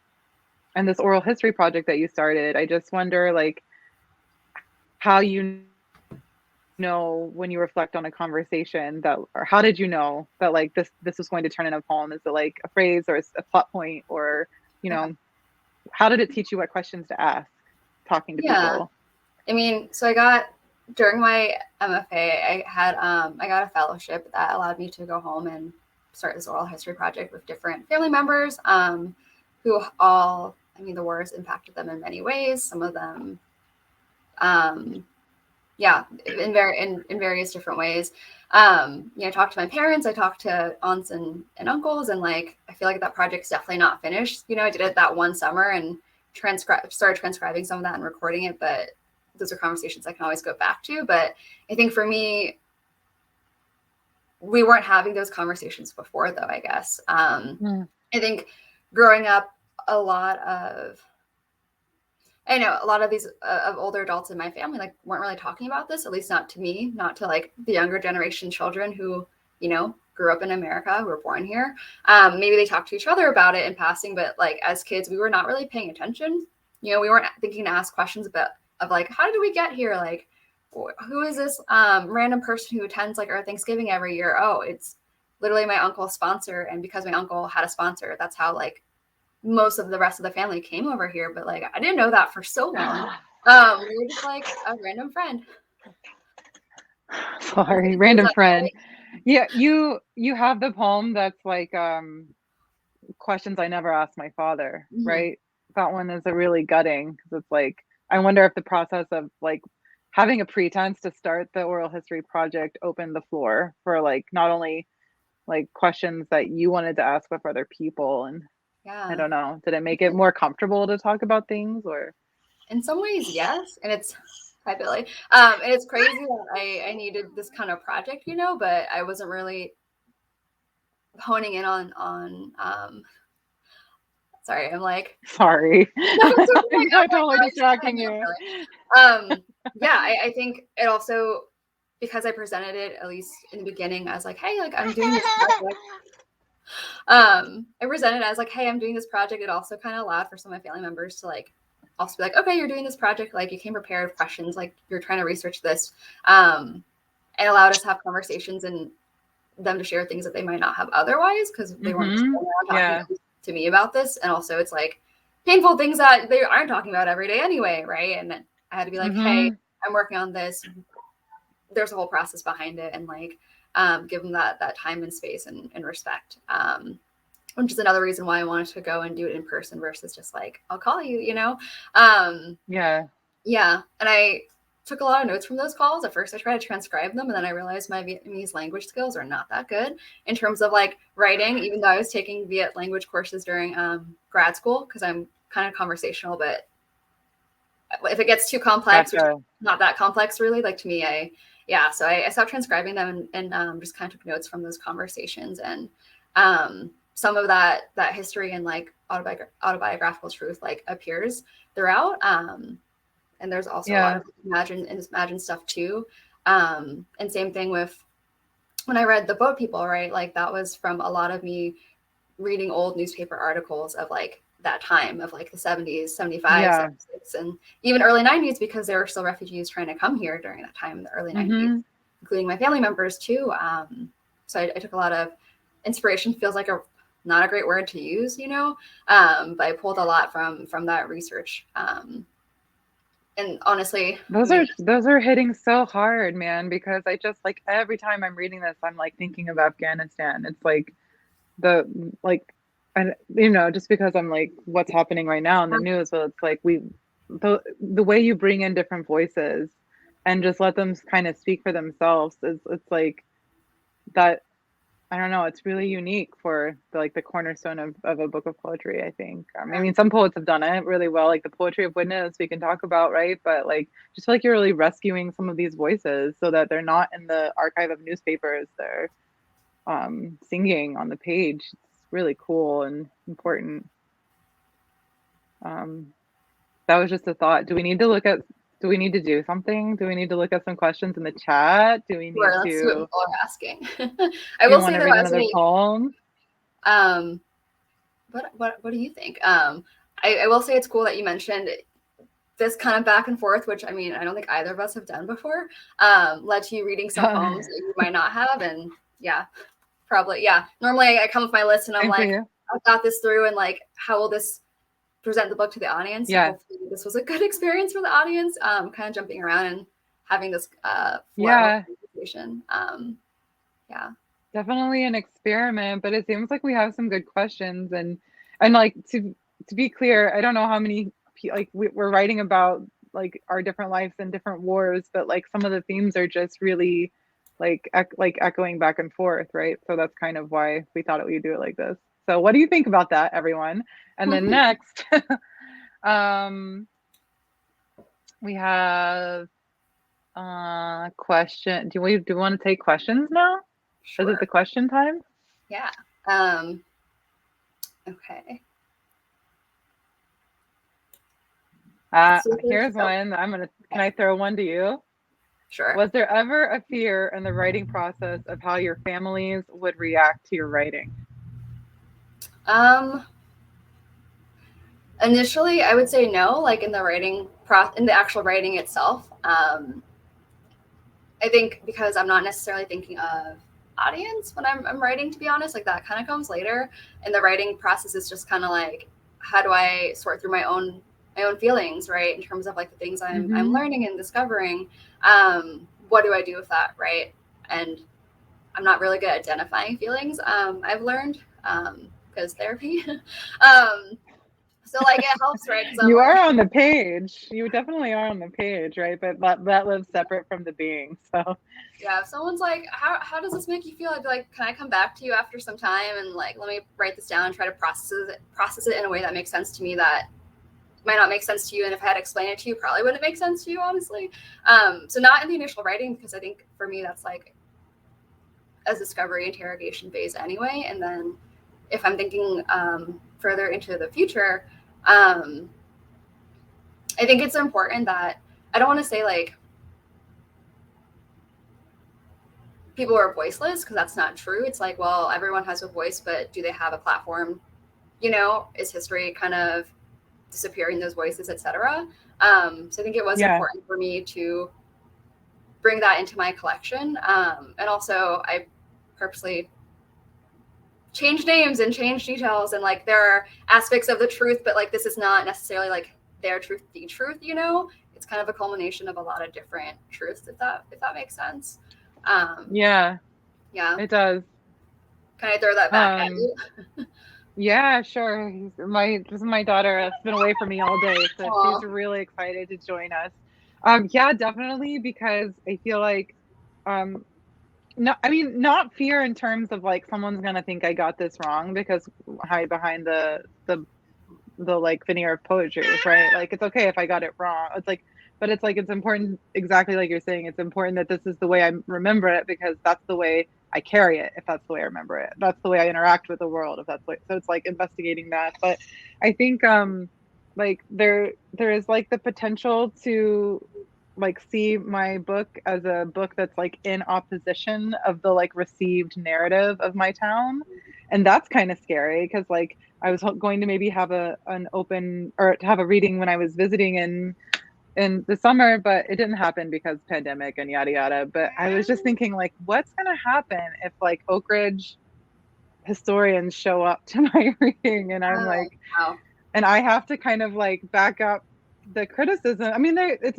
this oral history project that you started, I just wonder like how you know when you reflect on a conversation that, or how did you know that like this was going to turn in a poem? Is it like a phrase or a plot point, or you Yeah. know, how did it teach you what questions to ask talking to Yeah. people? I mean, so I got, during my MFA, I got a fellowship that allowed me to go home and start this oral history project with different family members, who all, I mean, the war has impacted them in many ways. Some of them, yeah, in various different ways. I talked to my parents, I talked to aunts and uncles, and like I feel like that project's definitely not finished. I did it that one summer and started transcribing some of that and recording it, but those are conversations I can always go back to. But I think for me, we weren't having those conversations before, though, I guess. I think growing up, a lot of these of older adults in my family like weren't really talking about this, at least not to me, not to like the younger generation children who, grew up in America, who were born here. Maybe they talked to each other about it in passing, but like as kids, we were not really paying attention. We weren't thinking to ask questions of like, how did we get here? Like, who is this random person who attends like our Thanksgiving every year? Oh, it's literally my uncle's sponsor. And because my uncle had a sponsor, that's how like most of the rest of the family came over here. But like I didn't know that for so long. We were just like a random friend. Sorry, random friend. Yeah, you have the poem that's like questions I never asked my father, right? That one is a really gutting, because it's like I wonder if the process of like having a pretense to start the oral history project opened the floor for like not only like questions that you wanted to ask, but for other people. And I don't know, did it make it more comfortable to talk about things? Or in some ways, yes. And it's, hi Billy. And it's crazy that I needed this kind of project, but I wasn't really honing in on sorry, I'm like, sorry. No, it's okay. I'm totally distracting you. Yeah, I think it also, because I presented it at least in the beginning as like, hey, like I'm doing this project. I presented it as like, hey, I'm doing this project. It also kind of allowed for some of my family members to like also be like, okay, you're doing this project, like you came prepared with questions, like you're trying to research this. It allowed us to have conversations and them to share things that they might not have otherwise, because they weren't talking to me about this. And also it's like painful things that they aren't talking about every day anyway, right? And then I had to be like, hey, I'm working on this. There's a whole process behind it, and like give them that time and space and respect. Which is another reason why I wanted to go and do it in person versus just like, I'll call you, Yeah. And I took a lot of notes from those calls. At first I tried to transcribe them, and then I realized my Vietnamese language skills are not that good in terms of like writing, even though I was taking Viet language courses during grad school, because I'm kind of conversational, but if it gets too complex, Gotcha. or not that complex really, like to me, so I stopped transcribing them and just kind of took notes from those conversations. And some of that history and like autobiographical truth like appears throughout. And there's also a lot of imagined stuff too. And same thing with when I read The Boat People, right? Like that was from a lot of me reading old newspaper articles of like that time of like the 70s, 75, 76, and even early 90s, because there were still refugees trying to come here during that time in the early 90s, including my family members too. So I took a lot of inspiration. Feels like not a great word to use, but I pulled a lot from that research. And honestly, those are hitting so hard, man, because I just like every time I'm reading this, I'm like thinking of Afghanistan. It's like and just because I'm like what's happening right now in the news, but it's like the way you bring in different voices and just let them kind of speak for themselves it's like that. I don't know, it's really unique for the cornerstone of a book of poetry, I think. I mean, some poets have done it really well, like the poetry of witness we can talk about, right? But like just feel like you're really rescuing some of these voices so that they're not in the archive of newspapers. They're singing on the page. It's really cool and important. that was just a thought. Do we need to do something? Do we need to look at some questions in the chat? Do we need Sure, let's see what to, people are asking. I you will want say to there read was another poem? What do you think? I will say it's cool that you mentioned this kind of back and forth, which I mean, I don't think either of us have done before, led to you reading some poems that you might not have. And yeah, probably. Yeah. Normally I come with my list and I'm like, I've thought this through and like, how will this present the book to the audience? Yeah. So hopefully this was a good experience for the audience, kind of jumping around and having this flow of conversation. Yeah. Definitely an experiment, but it seems like we have some good questions, and like to be clear, I don't know how many like we're writing about like our different lives and different wars, but like some of the themes are just really like echoing back and forth, right? So that's kind of why we thought we'd do it like this. So what do you think about that, everyone? And then next, we have question. Do we want to take questions now? Sure. Is it the question time? Yeah. Okay. Here's one. Can I throw one to you? Sure. Was there ever a fear in the writing process of how your families would react to your writing? Initially, I would say no, like in the actual writing itself. I think because I'm not necessarily thinking of audience when I'm writing, to be honest, like that kind of comes later. And the writing process is just kind of like, how do I sort through my own feelings, right? In terms of like the things I'm learning and discovering. What do I do with that, right? And I'm not really good at identifying feelings. I've learned because therapy. So like it helps, right? You are on the page. You definitely are on the page, right? But that lives separate from the being. So yeah, if someone's like, how does this make you feel? I'd be like, can I come back to you after some time and like let me write this down and try to process it in a way that makes sense to me that might not make sense to you. And if I had to explain it to you, probably wouldn't make sense to you, honestly. So not in the initial writing, because I think for me that's like a discovery interrogation phase anyway. And then if I'm thinking further into the future, I think it's important that I don't want to say like people are voiceless, because that's not true. It's like, well, everyone has a voice, but do they have a platform? You know, is history kind of disappearing those voices, etc. So I think it was important for me to bring that into my collection. And also I purposely change names and change details, and like there are aspects of the truth, but like this is not necessarily like their truth, the truth, you know. It's kind of a culmination of a lot of different truths, if that makes sense. Yeah it does. Can I throw that back at you? Yeah, sure. This is my daughter that's been away from me all day, so she's really excited to join us. Yeah, definitely, because I feel like not fear in terms of like someone's gonna think I got this wrong, because hide behind the like veneer of poetry, right? Like it's okay if I got it wrong. It's like, but it's like it's important, exactly like you're saying, it's important that this is the way I remember it, because that's the way I carry it, if that's the way I remember it. That's the way I interact with the world, if that's so it's like investigating that. But I think like there is like the potential to like see my book as a book that's like in opposition of the like received narrative of my town, and that's kind of scary, because like I was going to maybe have an open, or to have a reading when I was visiting in the summer, but it didn't happen because pandemic and yada yada. But I was just thinking, like, what's gonna happen if like Oak Ridge historians show up to my reading, and I'm like, and I have to kind of like back up the criticism. I mean, it's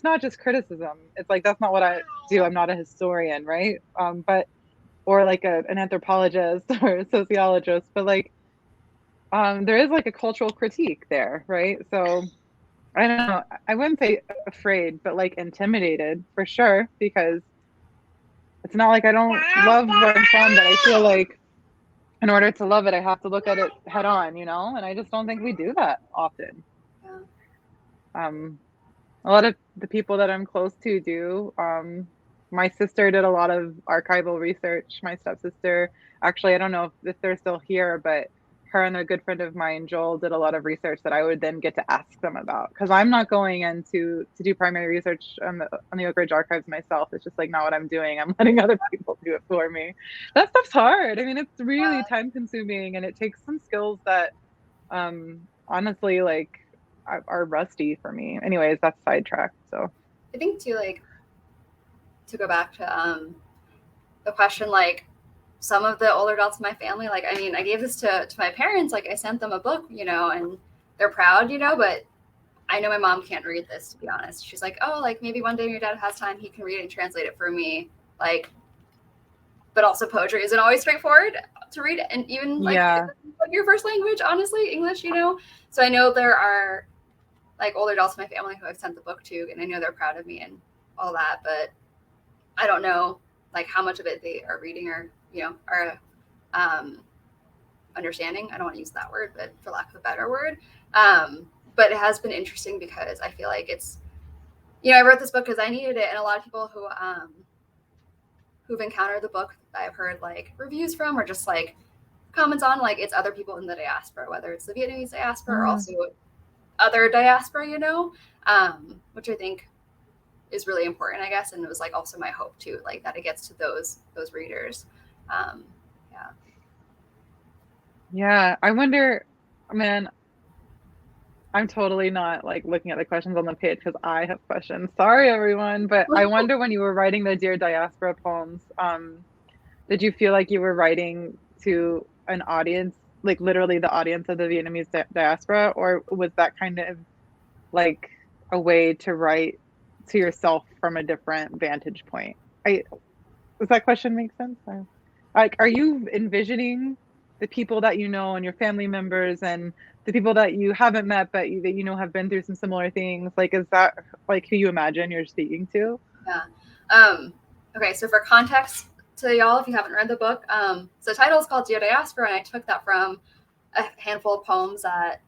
not just criticism. It's like, that's not what I do. I'm not a historian, right? But or like an anthropologist or a sociologist, but like there is like a cultural critique there, right? So I don't know. I wouldn't say afraid, but like intimidated for sure, because it's not like I don't love where I'm from, but I feel like in order to love it, I have to look at it head on, you know? And I just don't think we do that often. A lot of the people that I'm close to do. My sister did a lot of archival research. My stepsister, actually, I don't know if they're still here, but her and a good friend of mine, Joel, did a lot of research that I would then get to ask them about, because I'm not going in to do primary research on the Oak Ridge archives myself. It's just like not what I'm doing. I'm letting other people do it for me. That stuff's hard. I mean, it's really time consuming, and it takes some skills that honestly like are rusty for me. Anyways, that's sidetracked. So I think too, like, to go back to the question, like, some of the older adults in my family, like, I mean, I gave this to my parents, like, I sent them a book, you know, and they're proud, you know, but I know my mom can't read this, to be honest. She's like, oh, like, maybe one day when your dad has time, he can read it and translate it for me. Like, but also poetry isn't always straightforward to read, and even like your first language, honestly, English, you know. So I know there are like older adults in my family who I've sent the book to, and I know they're proud of me and all that, but I don't know like how much of it they are reading or, you know, are understanding. I don't want to use that word, but for lack of a better word. But it has been interesting because I feel like it's, you know, I wrote this book because I needed it, and a lot of people who've encountered the book I've heard like reviews from or just like comments on, like, it's other people in the diaspora, whether it's the Vietnamese diaspora or also other diaspora, you know, which I think is really important, I guess. And it was like also my hope too, like that it gets to those readers. Yeah, I wonder, man, I'm totally not like looking at the questions on the page because I have questions. Sorry, everyone. But I wonder, when you were writing the Dear Diaspora poems, did you feel like you were writing to an audience, like literally the audience of the Vietnamese diaspora, or was that kind of like a way to write to yourself from a different vantage point? Does that question make sense? Like, are you envisioning the people that you know and your family members and the people that you haven't met but that you know have been through some similar things? Like, is that like who you imagine you're speaking to? Yeah. Okay, so for context to y'all, if you haven't read the book, so the title is called Dear Diaspora, and I took that from a handful of poems that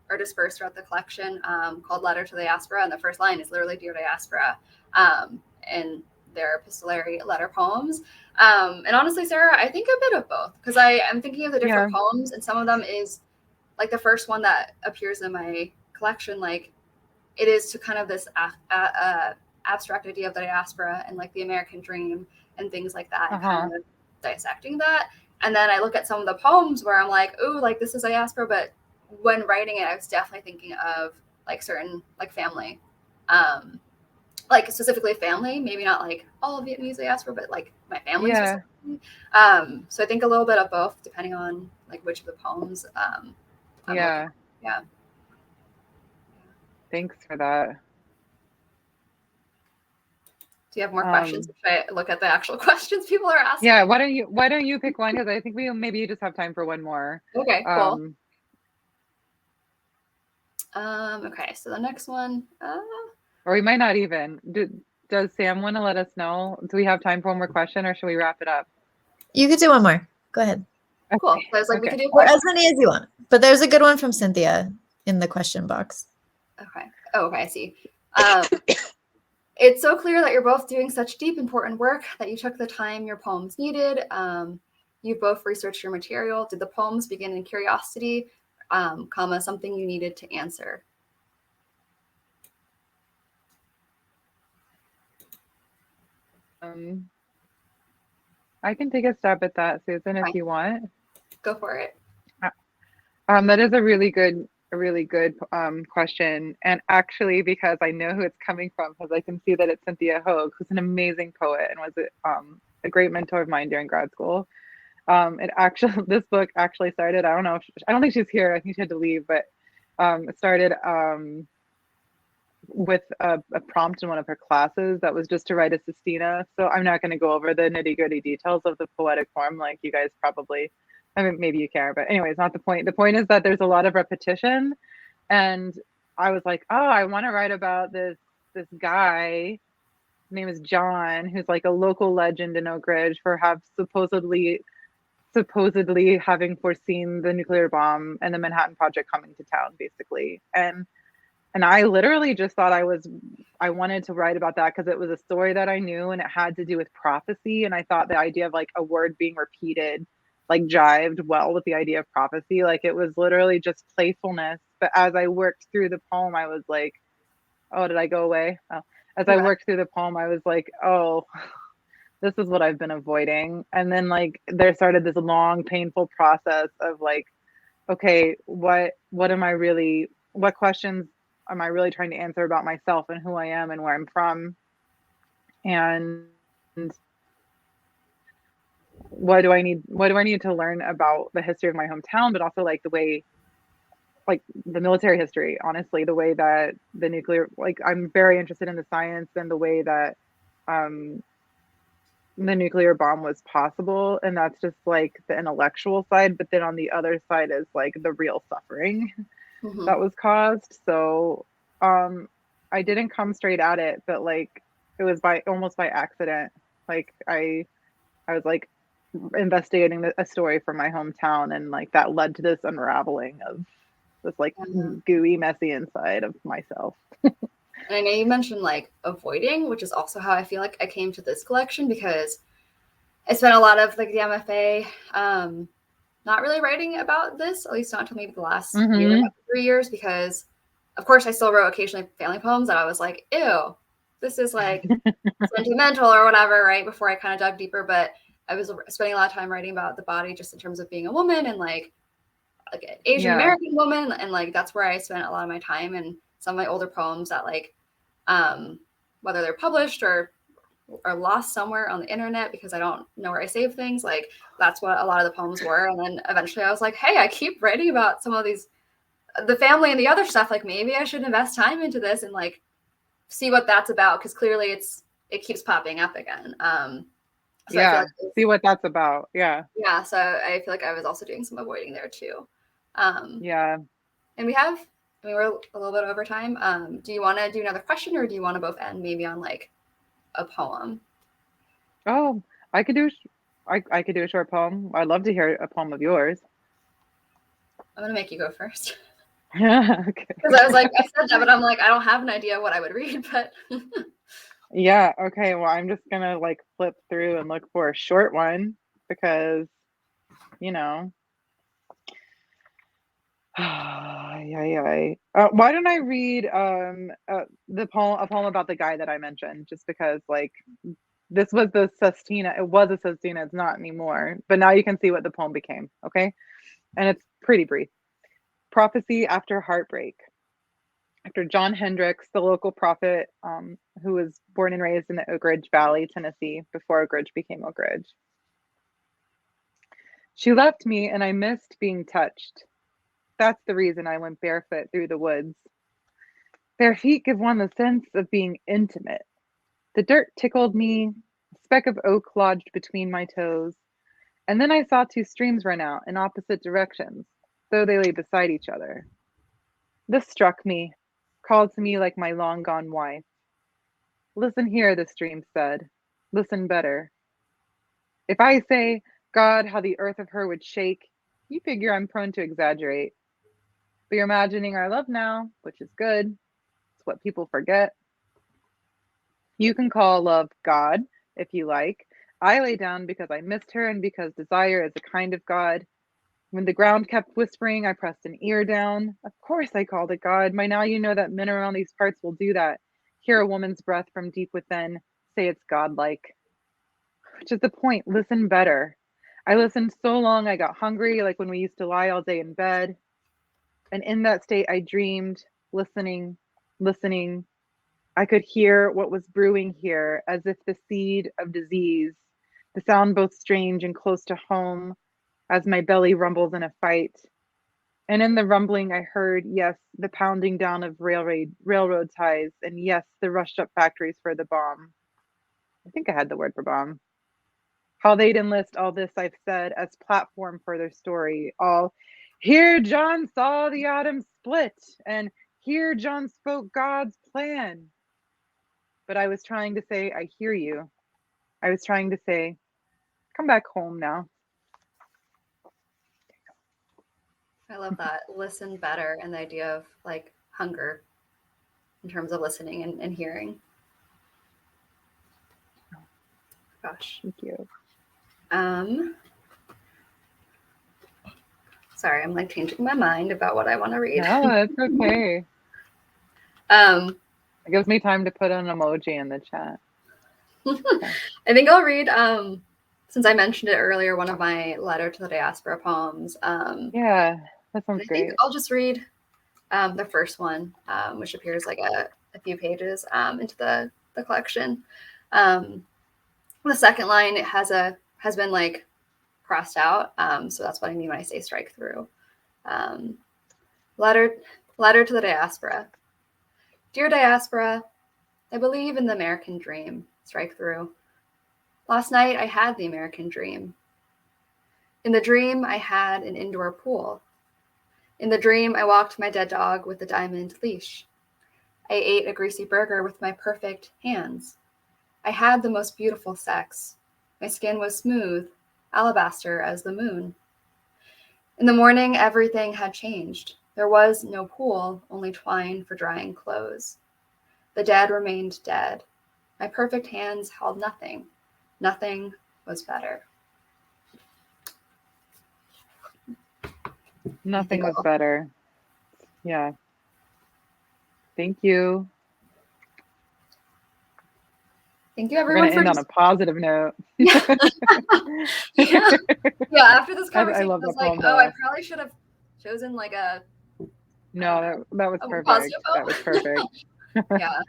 are dispersed throughout the collection, called Letter to the Diaspora, and the first line is literally Dear Diaspora, and they're epistolary letter poems. And honestly, Sarah, I think a bit of both, because I'm thinking of the different poems, and some of them is like the first one that appears in my collection, like it is to kind of this abstract idea of the diaspora and like the American dream and things like that, and kind of dissecting that. And then I look at some of the poems where I'm like, oh, like this is diaspora, but when writing it, I was definitely thinking of like certain like family, like specifically family, maybe not like all of Vietnamese diaspora, but like my family. Yeah. So I think a little bit of both, depending on like which of the poems. Yeah. Thanks for that. Do you have more questions? Should I look at the actual questions people are asking? Yeah. Why don't you pick one? Because I think we maybe just have time for one more. Okay, cool. Okay, so the next one. Or we might not even. Does Sam want to let us know? Do we have time for one more question, or should we wrap it up? You could do one more. Go ahead. Cool. So I was like, we could do as many as you want. But there's a good one from Cynthia in the question box. Okay. Oh, okay, I see. It's so clear that you're both doing such deep, important work that you took the time your poems needed. You both researched your material. Did the poems begin in curiosity, something you needed to answer? I can take a stab at that, Susan, if you want. Go for it. That is a really good question. And actually, because I know who it's coming from, because I can see that it's Cynthia Hogue, who's an amazing poet and was a great mentor of mine during grad school. This book actually started, I don't think she's here. I think she had to leave, but it started with a prompt in one of her classes that was just to write a sestina. So I'm not going to go over the nitty-gritty details of the poetic form, like you guys probably, I mean, maybe you care, but anyways, not the point. The point is that there's a lot of repetition, and I was like, oh, I want to write about this guy. His name is John, who's like a local legend in Oak Ridge for supposedly having foreseen the nuclear bomb and the Manhattan Project coming to town, basically. And I literally just thought I wanted to write about that because it was a story that I knew, and it had to do with prophecy. And I thought the idea of like a word being repeated like jived well with the idea of prophecy. Like it was literally just playfulness. But as I worked through the poem, I was like, oh, did I go away? Oh. As I worked through the poem, I was like, oh, this is what I've been avoiding. And then like there started this long, painful process of like, okay, what questions am I really trying to answer about myself and who I am and where I'm from? And what do I need to learn about the history of my hometown, but also like the way, like the military history, honestly, the way that the nuclear, like I'm very interested in the science and the way that um the nuclear bomb was possible, and that's just like the intellectual side, but then on the other side is like the real suffering that was caused. So I didn't come straight at it, but like it was almost by accident. Like I was like investigating a story from my hometown, and like that led to this unraveling of this like gooey, messy inside of myself. And I know you mentioned like avoiding, which is also how I feel like I came to this collection, because I spent a lot of like the MFA not really writing about this, at least not until maybe the last year, 3 years, because of course I still wrote occasionally family poems that I was like, ew, this is like sentimental or whatever, right? Before I kind of dug deeper. But I was spending a lot of time writing about the body just in terms of being a woman and like an Asian American woman. And like that's where I spent a lot of my time. And some of my older poems that like whether they're published or lost somewhere on the internet because I don't know where I save things, like that's what a lot of the poems were. And then eventually I was like, hey, I keep writing about some of these, the family and the other stuff, like maybe I should invest time into this and like see what that's about, because clearly it keeps popping up again. So I feel like see what that's about. Yeah, so I feel like I was also doing some avoiding there too. And we're a little bit over time. Do you want to do another question, or do you want to both end maybe on like a poem? Oh, I could do a short poem. I'd love to hear a poem of yours. I'm gonna make you go first. Okay. Because I was like, I said that, but I'm like, I don't have an idea what I would read, but yeah, okay. Well, I'm just gonna like flip through and look for a short one because, you know. Why don't I read a poem about the guy that I mentioned, just because like this was the Sestina. It was a Sestina. It's not anymore. But now you can see what the poem became. Okay, and it's pretty brief. Prophecy after heartbreak. After John Hendricks, the local prophet, who was born and raised in the Oak Ridge Valley, Tennessee, before Oak Ridge became Oak Ridge. She left me, and I missed being touched. That's the reason I went barefoot through the woods. Bare feet give one the sense of being intimate. The dirt tickled me, a speck of oak lodged between my toes, and then I saw two streams run out in opposite directions, though they lay beside each other. This struck me, called to me like my long gone wife. Listen here, the stream said. Listen better. If I say, God, how the earth of her would shake, you figure I'm prone to exaggerate. But you're imagining our love now, which is good. It's what people forget. You can call love God, if you like. I lay down because I missed her and because desire is a kind of God. When the ground kept whispering, I pressed an ear down. Of course I called it God. By now you know that men around these parts will do that. Hear a woman's breath from deep within, say it's godlike. Which is the point, listen better. I listened so long I got hungry, like when we used to lie all day in bed. And in that state I dreamed, listening, listening. I could hear what was brewing here, as if the seed of disease, the sound both strange and close to home, as my belly rumbles in a fight. And in the rumbling, I heard, yes, the pounding down of railroad ties, and yes, the rushed up factories for the bomb. I think I had the word for bomb. How they'd enlist all this I've said as platform for their story. All, here John saw the atom split, and here John spoke God's plan. But I was trying to say, I hear you. I was trying to say, come back home now. I love that. Listen better, and the idea of like hunger in terms of listening and hearing. Gosh. Thank you. Sorry, I'm like changing my mind about what I want to read. No, it's okay. It gives me time to put an emoji in the chat. I think I'll read, since I mentioned it earlier, one of my Letter to the Diaspora poems. Yeah, that sounds I great. think I'll just read the first one, which appears like a few pages into the collection. The second line, it has been like crossed out, so that's what I mean when I say strike through. Letter to the Diaspora. Dear Diaspora, I believe in the American dream. Strike through. Last night I had the American dream. In the dream, I had an indoor pool. In the dream, I walked my dead dog with a diamond leash. I ate a greasy burger with my perfect hands. I had the most beautiful sex. My skin was smooth, alabaster as the moon. In the morning, everything had changed. There was no pool, only twine for drying clothes. The dead remained dead. My perfect hands held nothing. Nothing was better. Nothing was better. Yeah. Thank you. Thank you, everyone. We're going to end on a positive note. Yeah. Yeah. After this conversation, I love I was that like, poem, I probably should have chosen like a. No, that was perfect. Positive That was perfect. Yeah.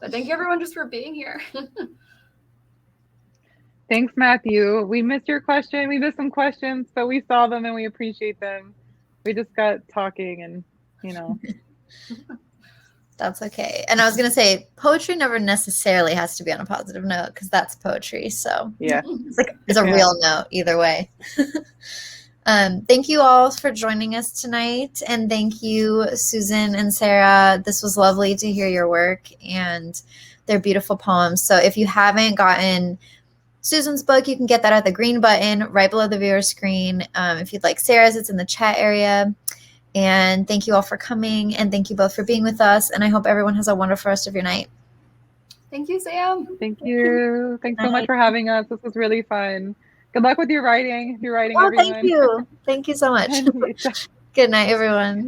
But thank you, everyone, just for being here. Thanks, Matthew. We missed your question. We missed some questions, but we saw them and we appreciate them. We just got talking and, That's okay. And I was going to say, poetry never necessarily has to be on a positive note because that's poetry. So yeah, it's a real note either way. Thank you all for joining us tonight. And thank you, Susan and Sarah. This was lovely to hear your work and their beautiful poems. So if you haven't gotten Susan's book, you can get that at the green button right below the viewer screen. If you'd like Sarah's, it's in the chat area. And thank you all for coming. And thank you both for being with us. And I hope everyone has a wonderful rest of your night. Thank you, Sam. Thank you. Thanks so much for having us. This was really fun. Good luck with your writing. If you're writing, Oh, everyone. thank you. Thank you so much. Good night, everyone.